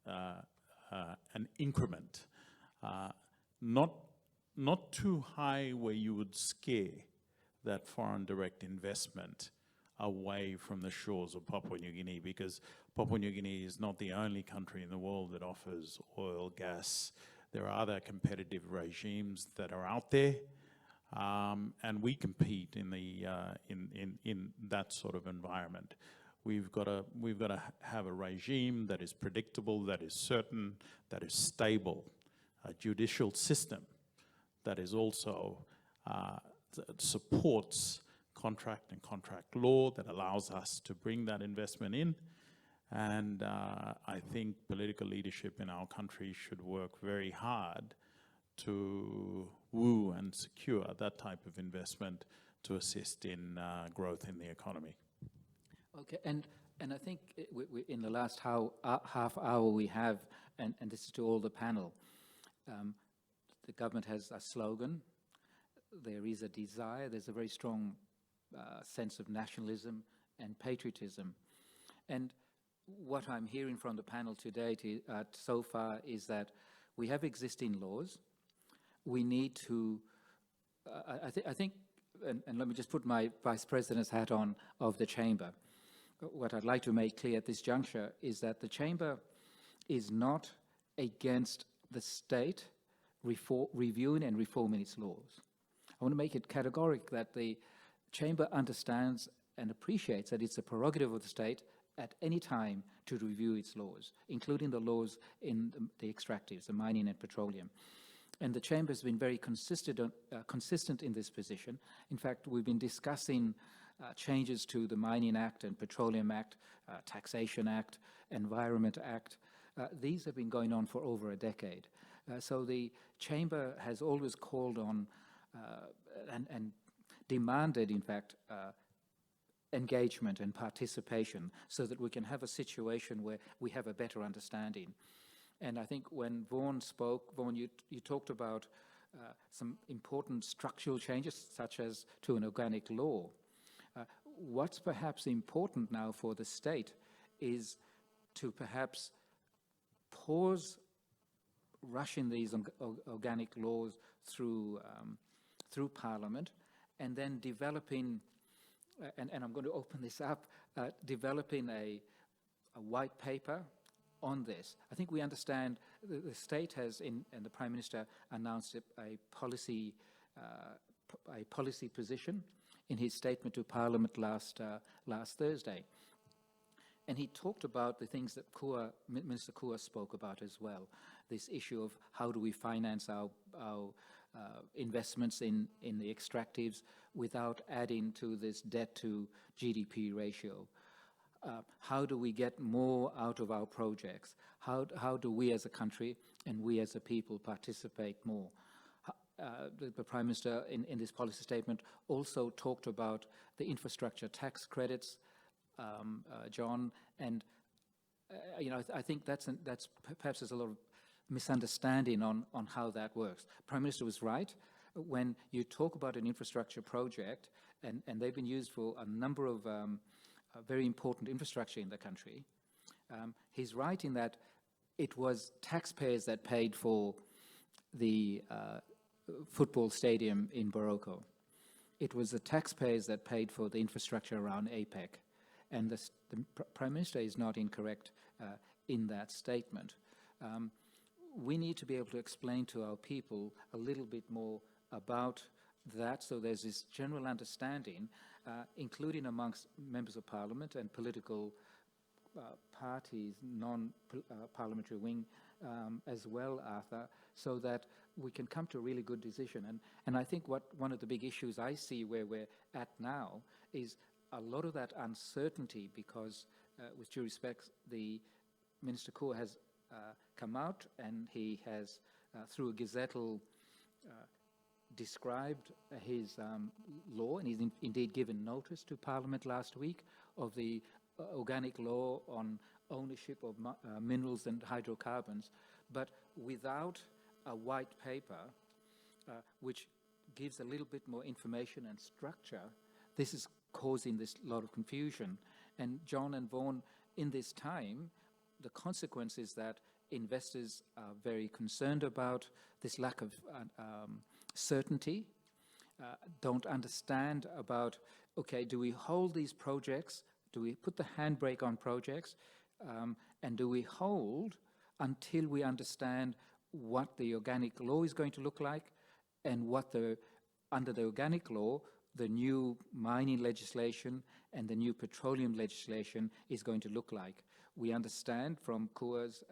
an increment, not too high where you would scare that foreign direct investment away from the shores of Papua New Guinea, because Papua New Guinea is not the only country in the world that offers oil, gas. There are other competitive regimes that are out there, and we compete in the in that sort of environment. We've got to have a regime that is predictable, that is certain, that is stable, a judicial system that is also that supports contract and contract law, that allows us to bring that investment in. And I think political leadership in our country should work very hard to woo and secure that type of investment to assist in growth in the economy. Okay, and I think we in the last half hour we have, and this is to all the panel, the government has a slogan, there is a desire, there's a very strong sense of nationalism and patriotism. And what I'm hearing from the panel today so far is that we have existing laws. We need to, I think, and let me just put my Vice President's hat on of the Chamber. What I'd like to make clear at this juncture is that the Chamber is not against the state reviewing and reforming its laws. I want to make it categorical that the Chamber understands and appreciates that it's a prerogative of the state at any time to review its laws, including the laws in the extractives, the mining and petroleum. And the Chamber has been very consistent in this position. In fact, we've been discussing changes to the Mining Act and Petroleum Act, Taxation Act, Environment Act. These have been going on for over a decade. So the Chamber has always called on and demanded, in fact, engagement and participation so that we can have a situation where we have a better understanding. And I think when Vaughan spoke, Vaughan, you talked about some important structural changes, such as to an organic law. What's perhaps important now for the state is to perhaps pause rushing these organic laws through Parliament, and then developing, and I'm going to open this up, developing a white paper on this. I think we understand the state has, and the Prime Minister announced a policy position in his statement to Parliament last Thursday. And he talked about the things that Minister Kua spoke about as well, this issue of how do we finance our investments in the extractives without adding to this debt to GDP ratio. How do we get more out of our projects? How do we as a country and we as a people participate more? The Prime Minister in this policy statement also talked about the infrastructure tax credits, John, and I think that's perhaps there's a lot of misunderstanding on how that works. Prime Minister was right. When you talk about an infrastructure project, and they've been used for a number of very important infrastructure in the country, he's right in that it was taxpayers that paid for the football stadium in Boroko. It was the taxpayers that paid for the infrastructure around APEC. And the Prime Minister is not incorrect in that statement. We need to be able to explain to our people a little bit more about that, so there's this general understanding, including amongst members of Parliament and political parties, non-parliamentary wing as well, Arthur, so that we can come to a really good decision. And I think one of the big issues I see where we're at now is a lot of that uncertainty, because with due respect, the Minister Kua has come out and he has, through a gazettal, described his law, and he's indeed given notice to Parliament last week of the organic law on ownership of minerals and hydrocarbons, but without a white paper which gives a little bit more information and structure. This is causing this lot of confusion. And John and Vaughan, in this time, the consequence is that investors are very concerned about this lack of certainty, don't understand about, okay, do we hold these projects, do we put the handbrake on projects, and do we hold until we understand what the organic law is going to look like, and what under the organic law, the new mining legislation and the new petroleum legislation is going to look like. We understand from Kua's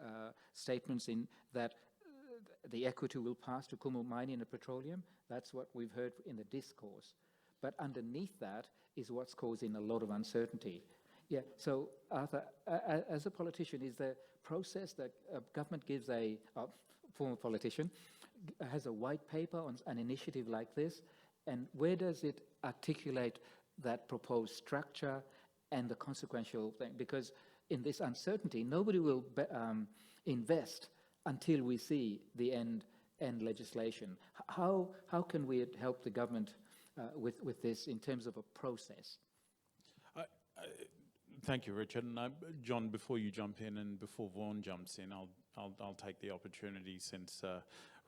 statements in that the equity will pass to Kumul Mining and Petroleum. That's what we've heard in the discourse. But underneath that is what's causing a lot of uncertainty. Yeah, so Arthur, as a politician, is the process that government gives a former politician, has a white paper on an initiative like this, and where does it articulate that proposed structure and the consequential thing? Because in this uncertainty, nobody will invest until we see the end legislation. How can we help the government with this in terms of a process? Thank you, Richard. And John, before you jump in and before Vaughan jumps in, I'll take the opportunity, since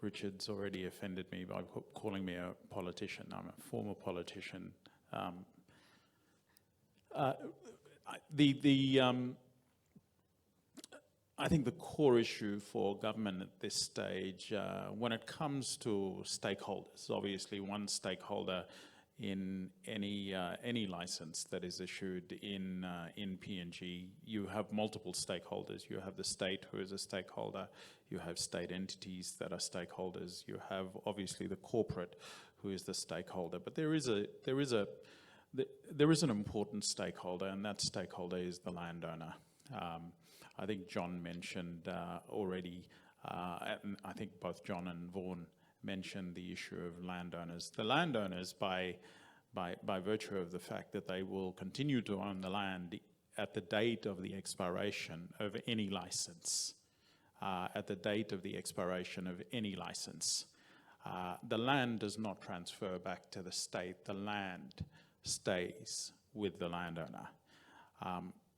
Richard's already offended me by calling me a politician. I'm a former politician. I think the core issue for government at this stage, when it comes to stakeholders, obviously one stakeholder in any license that is issued in PNG, you have multiple stakeholders. You have the state, who is a stakeholder. You have state entities that are stakeholders. You have obviously the corporate, who is the stakeholder. But there is an important stakeholder, and that stakeholder is the landowner. I think John mentioned already, and I think both John and Vaughan mentioned the issue of landowners. The landowners, by virtue of the fact that they will continue to own the land at the date of the expiration of any license, the land does not transfer back to the state. The land stays with the landowner.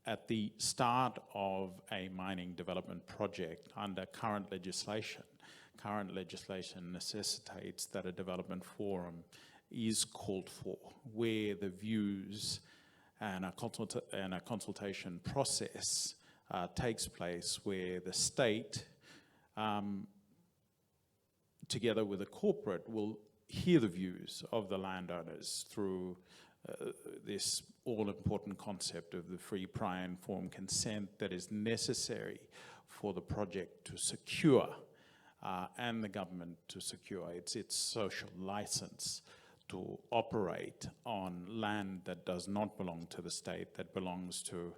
At the start of a mining development project under current legislation necessitates that a development forum is called for, where the views and a consultation process takes place, where the state, together with the corporate, will hear the views of the landowners through this all-important concept of the free, prior, informed consent that is necessary for the project to secure and the government to secure its social license to operate on land that does not belong to the state, that belongs to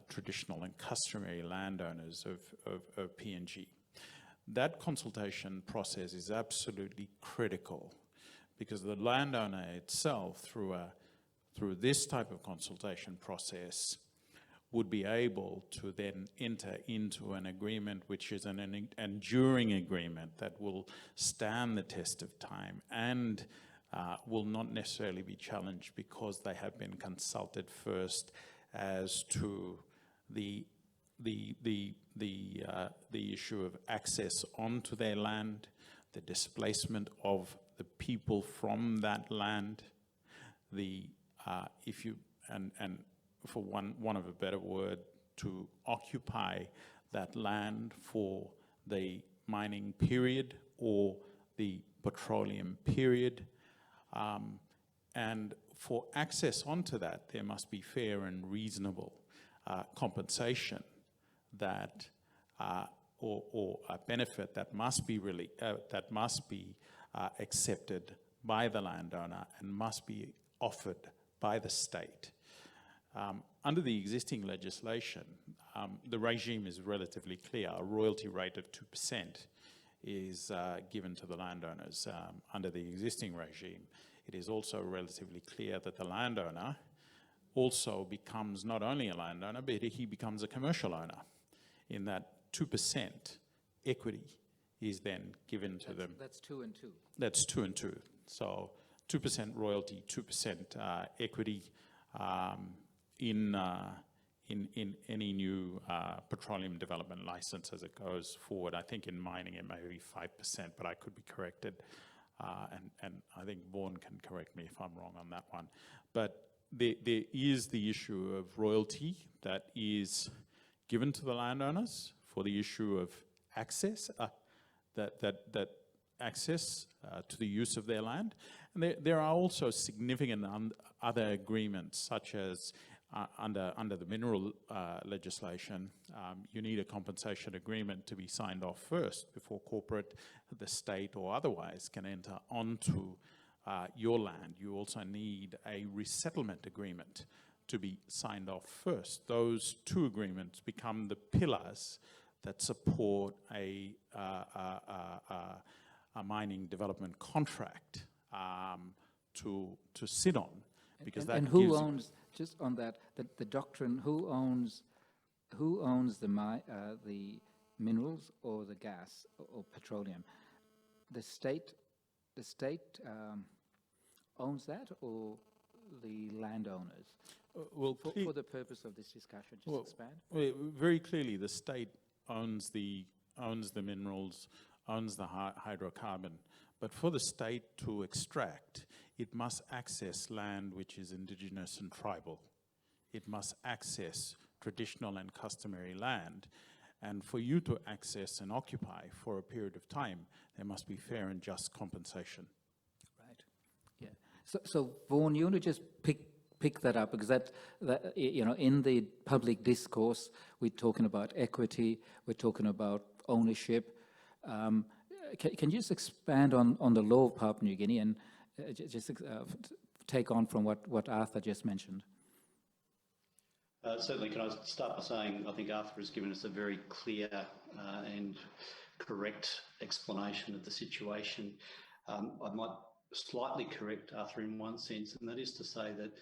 traditional and customary landowners of PNG. That consultation process is absolutely critical, because the landowner itself, through this type of consultation process, would be able to then enter into an agreement which is an enduring agreement that will stand the test of time and will not necessarily be challenged because they have been consulted first as to the issue of access onto their land, the displacement of the people from that land, and for one of a better word, to occupy that land for the mining period or the petroleum period. And for access onto that, there must be fair and reasonable compensation that, or a benefit that must be accepted by the landowner and must be offered by the state. Under the existing legislation, the regime is relatively clear. A royalty rate of 2% is given to the landowners. Under the existing regime, it is also relatively clear that the landowner also becomes not only a landowner, but he becomes a commercial owner, in that 2% equity is then given to them. That's 2 and 2. That's 2 and 2. So 2% royalty, 2% equity in any new petroleum development license as it goes forward. I think in mining it may be 5%, but I could be corrected. And I think Vaughan can correct me if I'm wrong on that one. But there is the issue of royalty that is given to the landowners for the issue of access, that access to the use of their land. And there are also significant other agreements, such as under the mineral legislation, you need a compensation agreement to be signed off first before corporate, the state or otherwise can enter onto your land. You also need a resettlement agreement to be signed off first. Those two agreements become the pillars that support a mining development contract to sit on, because that and who owns, just on that, the doctrine, who owns the minerals or the gas or petroleum? The state owns that, or the landowners? Well, for the purpose of this discussion, just expand. Well, very clearly, the state owns the minerals, owns the hydrocarbon. But for the state to extract, it must access land which is indigenous and tribal. It must access traditional and customary land. And for you to access and occupy for a period of time, there must be fair and just compensation. Right. Yeah. So Vaughan, you want to just pick that up, because that in the public discourse, we're talking about equity, we're talking about ownership. Can you just expand on the law of Papua New Guinea and just take on from what Arthur just mentioned? Certainly. Can I start by saying I think Arthur has given us a very clear and correct explanation of the situation. I might slightly correct Arthur in one sense, and that is to say that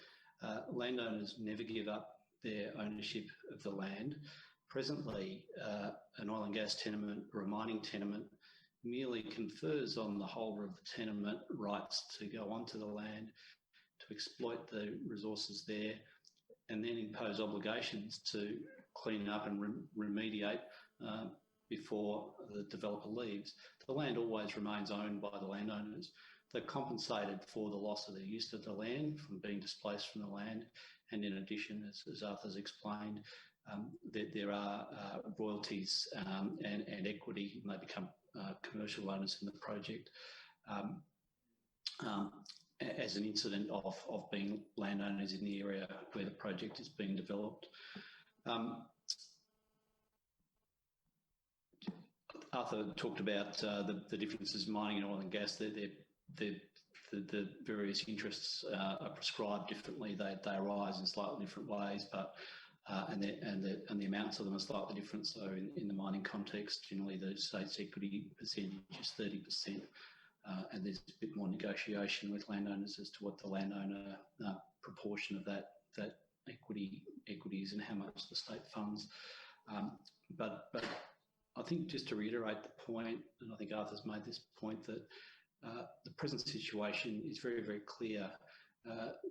landowners never give up their ownership of the land. Presently, an oil and gas tenement or a mining tenement merely confers on the holder of the tenement rights to go onto the land, to exploit the resources there, and then impose obligations to clean up and remediate before the developer leaves. The land always remains owned by the landowners. They're compensated for the loss of the use of the land from being displaced from the land, and in addition, as Arthur's explained, there are royalties and equity, and they become commercial owners in the project. as an incident of being landowners in the area where the project is being developed. Arthur talked about the differences in mining and oil and gas. The various interests are prescribed differently. They arise in slightly different ways, but and the amounts of them are slightly different. So in the mining context, generally the state's equity percentage is 30%, and there's a bit more negotiation with landowners as to what the landowner proportion of that equity is and how much the state funds. But I think, just to reiterate the point, and I think Arthur's made this point, that the present situation is very, very clear.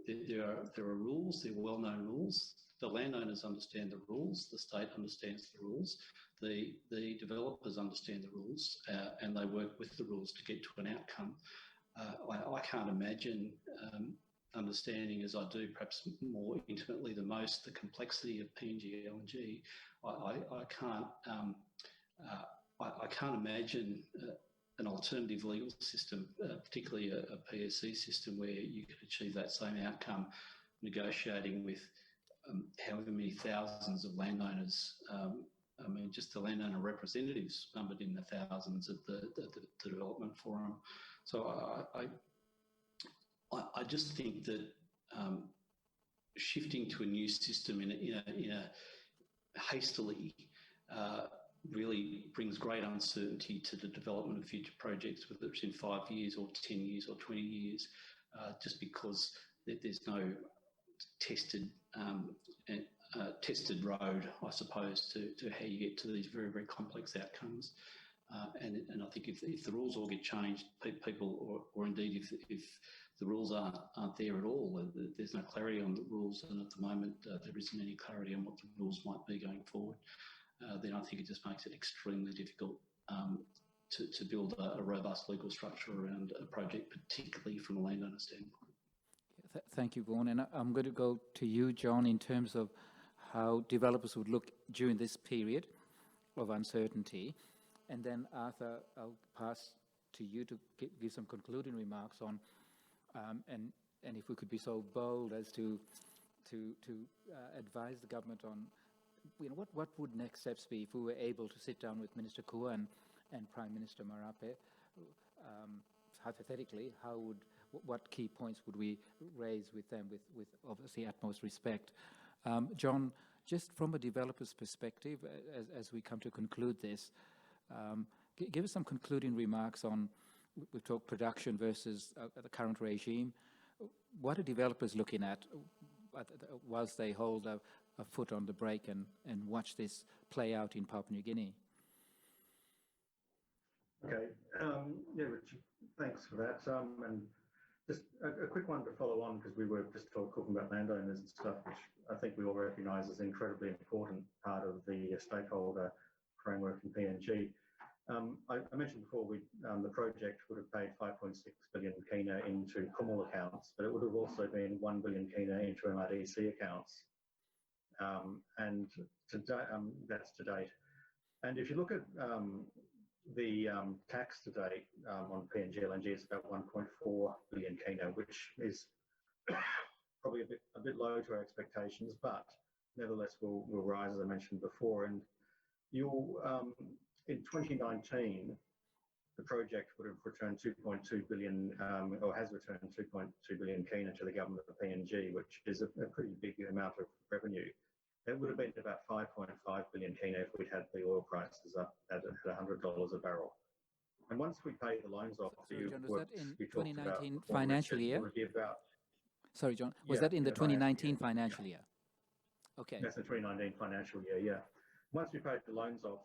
There are rules, there are well-known rules. The landowners understand the rules, the state understands the rules, the developers understand the rules, and they work with the rules to get to an outcome. I can't imagine understanding, as I do, perhaps more intimately than most, the complexity of PNG LNG. I can't imagine an alternative legal system, particularly a PSC system, where you could achieve that same outcome, negotiating with however many thousands of landowners. I mean, just the landowner representatives numbered in the thousands at the development forum. So I just think that shifting to a new system in a hastily really brings great uncertainty to the development of future projects, whether it's in 5 years or 10 years or 20 years, just because there's no tested road, I suppose, to how you get to these very, very complex outcomes. And I think if the rules all get changed, people, or indeed if the rules aren't there at all, there's no clarity on the rules, and at the moment there isn't any clarity on what the rules might be going forward, then I think it just makes it extremely difficult to build a robust legal structure around a project, particularly from a landowner standpoint. Thank you, Vaughan. And I'm going to go to you, John, in terms of how developers would look during this period of uncertainty. And then, Arthur, I'll pass to you to give some concluding remarks on, and if we could be so bold as to advise the government on, what would next steps be if we were able to sit down with Minister Kua and Prime Minister Marape? Hypothetically, what key points would we raise with them with obviously utmost respect? John, just from a developer's perspective, as we come to conclude this, give us some concluding remarks on, we've talked production versus the current regime. What are developers looking at whilst they hold a foot on the brake and watch this play out in Papua New Guinea? Okay, yeah, Richard, thanks for that. And just a quick one to follow on, because we were just talking about landowners and stuff, which I think we all recognise is an incredibly important part of the stakeholder framework in PNG. I mentioned before the project would have paid 5.6 billion kina into Kumul accounts, but it would have also been 1 billion kina into MRDC accounts. And that's to date. And if you look at the tax to date on PNG LNG, it's about 1.4 billion kina, which is probably a bit low to our expectations, but nevertheless will rise, as I mentioned before. And in 2019, the project would have returned 2.2 billion, or has returned 2.2 billion kina to the government of PNG, which is a pretty big amount of revenue. It would have been about 5.5 billion kina if we'd had the oil prices up at $100 a barrel. And once we pay the loans off, sorry, John, was that in 2019 financial year? Sorry, John, was that in the 2019 financial year? Okay. That's the 2019 financial year, yeah. Once we paid the loans off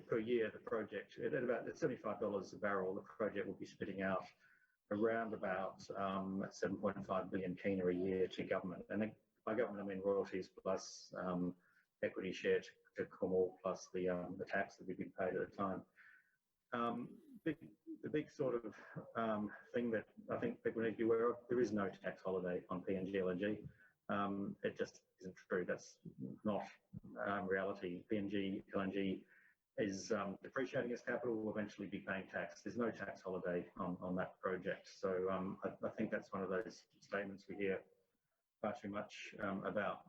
per year, the project, at about $75 a barrel, the project will be spitting out around about 7.5 billion kina a year to government. And by government, I mean royalties plus equity share to Kumul plus the tax that we've been paid at the time. The big sort of thing that I think people need to be aware of, there is no tax holiday on PNG LNG. It just isn't true. That's not reality. PNG LNG is depreciating its capital will eventually be paying tax. There's no tax holiday on that project. So I think that's one of those statements we hear far too much about.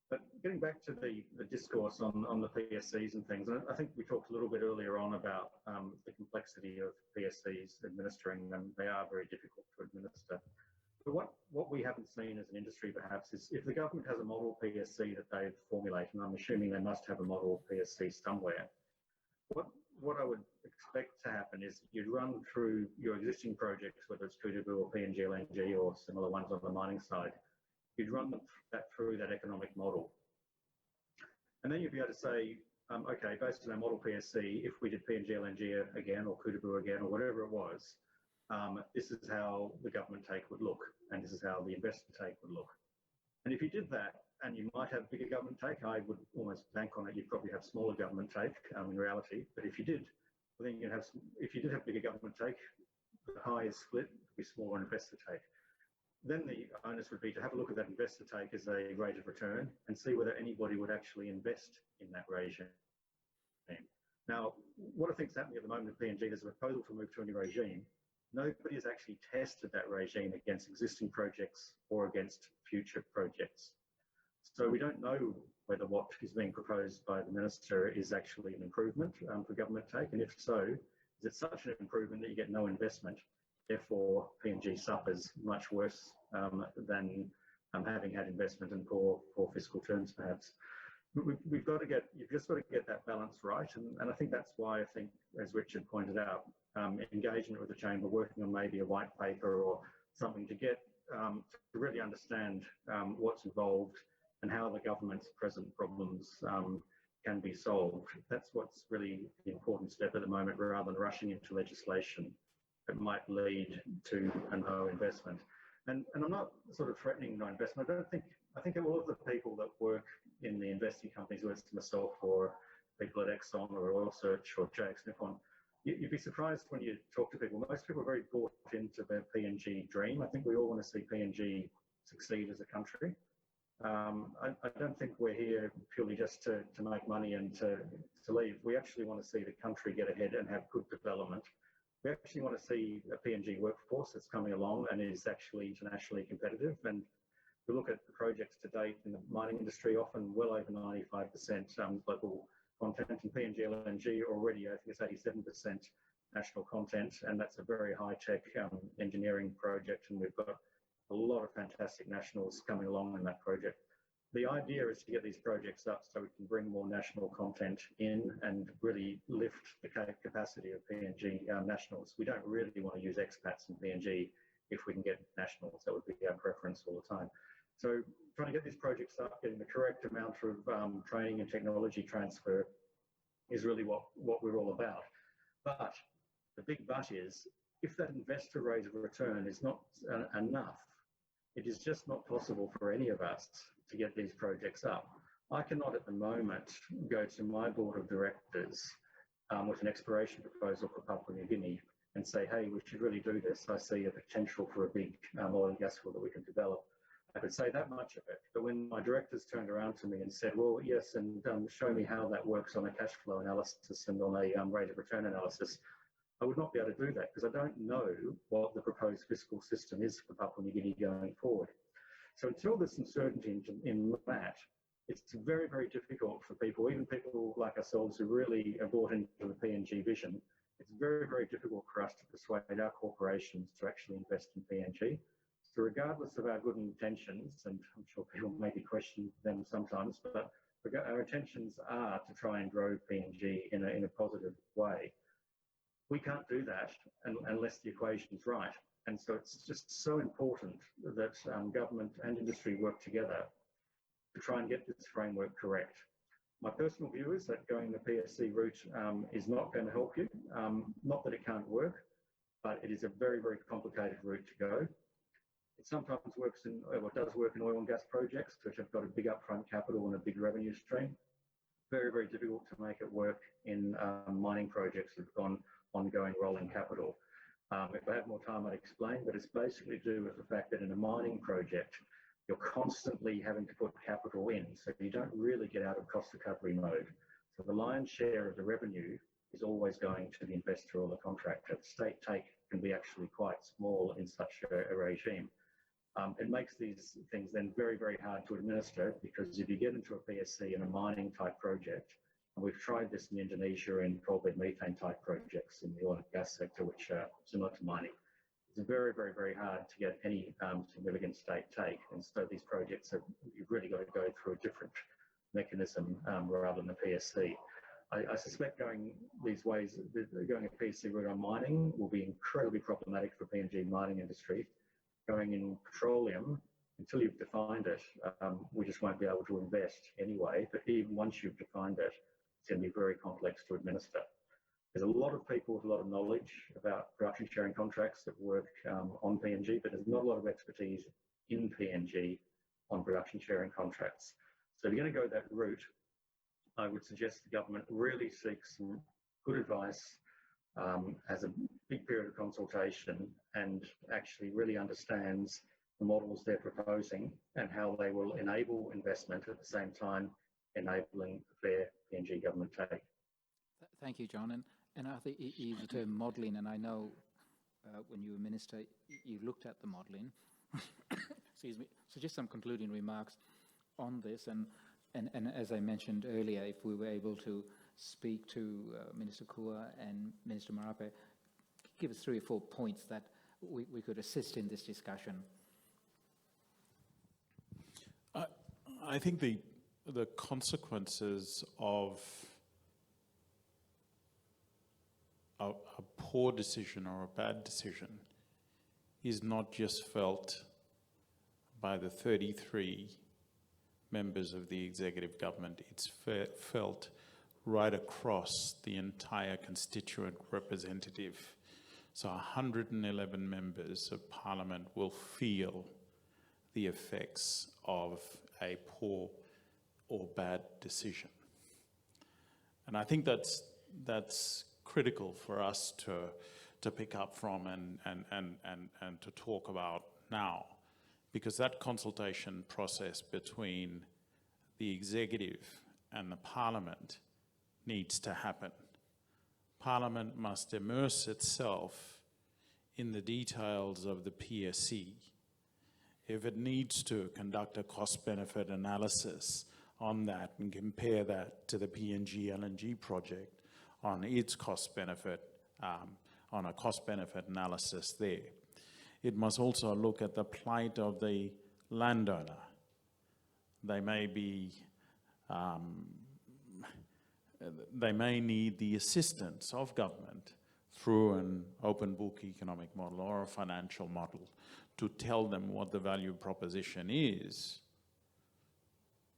But getting back to the discourse on the PSCs and things, and I think we talked a little bit earlier on about the complexity of PSCs administering them. They are very difficult to administer. But what we haven't seen as an industry perhaps is if the government has a model PSC that they've formulated, and I'm assuming they must have a model PSC somewhere, what I would expect to happen is you'd run through your existing projects, whether it's Kutubu or PNG LNG or similar ones on the mining side, you'd run that through that economic model. And then you'd be able to say, okay, based on our model PSC, if we did PNG LNG again or Kutubu again or whatever it was, this is how the government take would look, and this is how the investment take would look. And if you did that, and you might have bigger government take, I would almost bank on it, you'd probably have smaller government take in reality. But if you did, then you'd have, if you did have bigger government take, the pie is split, it'd be smaller investor take. Then the onus would be to have a look at that investor take as a rate of return and see whether anybody would actually invest in that regime. Now, what I think is happening at the moment at PNG, there's a proposal to move to a new regime. Nobody has actually tested that regime against existing projects or against future projects. So we don't know whether what is being proposed by the Minister is actually an improvement for government take, and if so, is it such an improvement that you get no investment? Therefore, PNG suffers much worse than having had investment in poor fiscal terms, perhaps. You've just got to get that balance right, and I think that's why I think, as Richard pointed out, engagement with the Chamber, working on maybe a white paper or something to get to really understand what's involved and how the government's present problems can be solved. That's what's really the important step at the moment, rather than rushing into legislation that might lead to a no investment. And I'm not sort of threatening no investment. I think all of the people that work in the investing companies, whether it's myself or people at Exxon or Oil Search or JX Nippon, you'd be surprised when you talk to people. Most people are very bought into their PNG dream. I think we all want to see PNG succeed as a country. I don't think we're here purely just to make money and to leave. We actually want to see the country get ahead and have good development. We actually want to see a PNG workforce that's coming along and is actually internationally competitive. And we look at the projects to date in the mining industry, often well over 95% local content. In PNG LNG already, I think it's 87% national content, and that's a very high-tech engineering project, and we've got a lot of fantastic nationals coming along in that project. The idea is to get these projects up so we can bring more national content in and really lift the capacity of PNG nationals. We don't really want to use expats in PNG if we can get nationals. That would be our preference all the time. So trying to get these projects up, getting the correct amount of training and technology transfer is really what we're all about. But the big but is, if that investor rate of return is not enough, it is just not possible for any of us to get these projects up. I cannot at the moment go to my board of directors with an exploration proposal for Papua New Guinea and say, hey, we should really do this. I see a potential for a big oil and gas field that we can develop. I could say that much of it, but when my directors turned around to me and said, well, yes, and show me how that works on a cash flow analysis and on a rate of return analysis, I would not be able to do that because I don't know what the proposed fiscal system is for Papua New Guinea going forward. So until there's some certainty in that, it's very, very difficult for people, even people like ourselves who really are bought into the PNG vision, it's very, very difficult for us to persuade our corporations to actually invest in PNG. So regardless of our good intentions, and I'm sure people maybe question them sometimes, but our intentions are to try and grow PNG in a positive way. We can't do that unless the equation is right. And so it's just so important that government and industry work together to try and get this framework correct. My personal view is that going the PSC route is not going to help you. Not that it can't work, but it is a very, very complicated route to go. It sometimes works in, or does work in oil and gas projects, which have got a big upfront capital and a big revenue stream. Very, very difficult to make it work in mining projects that have gone ongoing rolling capital. If I had more time, I'd explain, but it's basically to do with the fact that in a mining project, you're constantly having to put capital in, so you don't really get out of cost recovery mode. So the lion's share of the revenue is always going to the investor or the contractor. The state take can be actually quite small in such a regime. It makes these things then very, very hard to administer, because if you get into a PSC in a mining type project, and we've tried this in Indonesia in coal bed methane type projects in the oil and gas sector, which are similar to mining, it's very, very, very hard to get any significant state take. And so these projects you've really got to go through a different mechanism rather than a PSC. I suspect going these ways, going a PSC route on mining will be incredibly problematic for PNG mining industry. Going in petroleum, until you've defined it, we just won't be able to invest anyway. But even once you've defined it, it's going to be very complex to administer. There's a lot of people with a lot of knowledge about production sharing contracts that work on PNG, but there's not a lot of expertise in PNG on production sharing contracts. So if you're going to go that route, I would suggest the government really seeks some good advice, has a big period of consultation, and actually really understands the models they're proposing and how they will enable investment at the same time enabling fair PNG government take. Thank you, John. And I think you used the term modelling, and I know when you were Minister, you looked at the modelling. Excuse me. So just some concluding remarks on this. And as I mentioned earlier, if we were able to speak to Minister Kua and Minister Marape, give us 3 or 4 points that we could assist in this discussion. I think the consequences of a poor decision or a bad decision is not just felt by the 33 members of the executive government, it's felt right across the entire constituent representative. So 111 members of parliament will feel the effects of a poor or bad decision. And I think that's critical for us to pick up from and to talk about now, because that consultation process between the executive and the parliament needs to happen. Parliament must immerse itself in the details of the PSC. If it needs to conduct a cost-benefit analysis on that and compare that to the PNG LNG project on its cost-benefit, on a cost-benefit analysis there. It must also look at the plight of the landowner. They may be, they may need the assistance of government through an open book economic model or a financial model to tell them what the value proposition is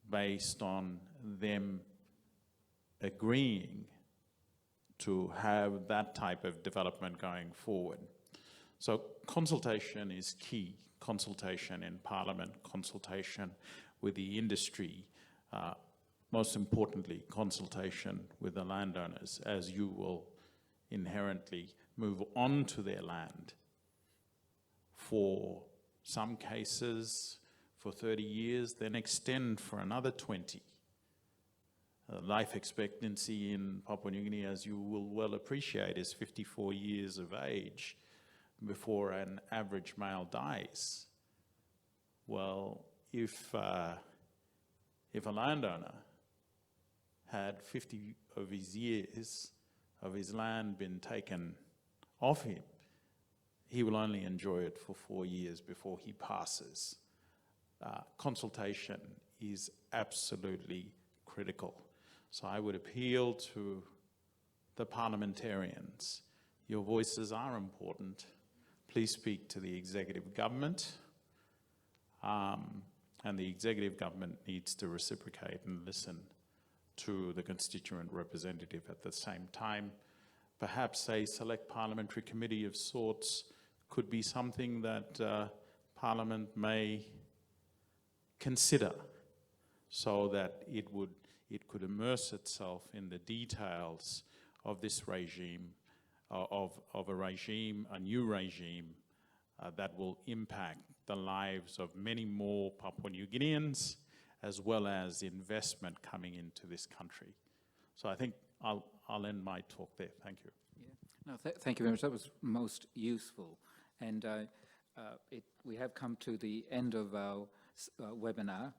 based on them agreeing to have that type of development going forward. So consultation is key. Consultation in Parliament, consultation with the industry, most importantly, consultation with the landowners, as you will inherently move on to their land. For some cases, for 30 years, then extend for another 20. Life expectancy in Papua New Guinea, as you will well appreciate, is 54 years of age before an average male dies. Well, if a landowner had 50 of his years of his land been taken off him, he will only enjoy it for 4 years before he passes. Consultation is absolutely critical. So I would appeal to the parliamentarians. Your voices are important. Please speak to the executive government. And the executive government needs to reciprocate and listen to the constituent representative at the same time. Perhaps a select parliamentary committee of sorts could be something that Parliament may consider, so that it could immerse itself in the details of this regime, of a new regime that will impact the lives of many more Papua New Guineans, as well as investment coming into this country. So I think I'll end my talk there. Thank you. Yeah. No, thank you very much. That was most useful. And we have come to the end of our webinar.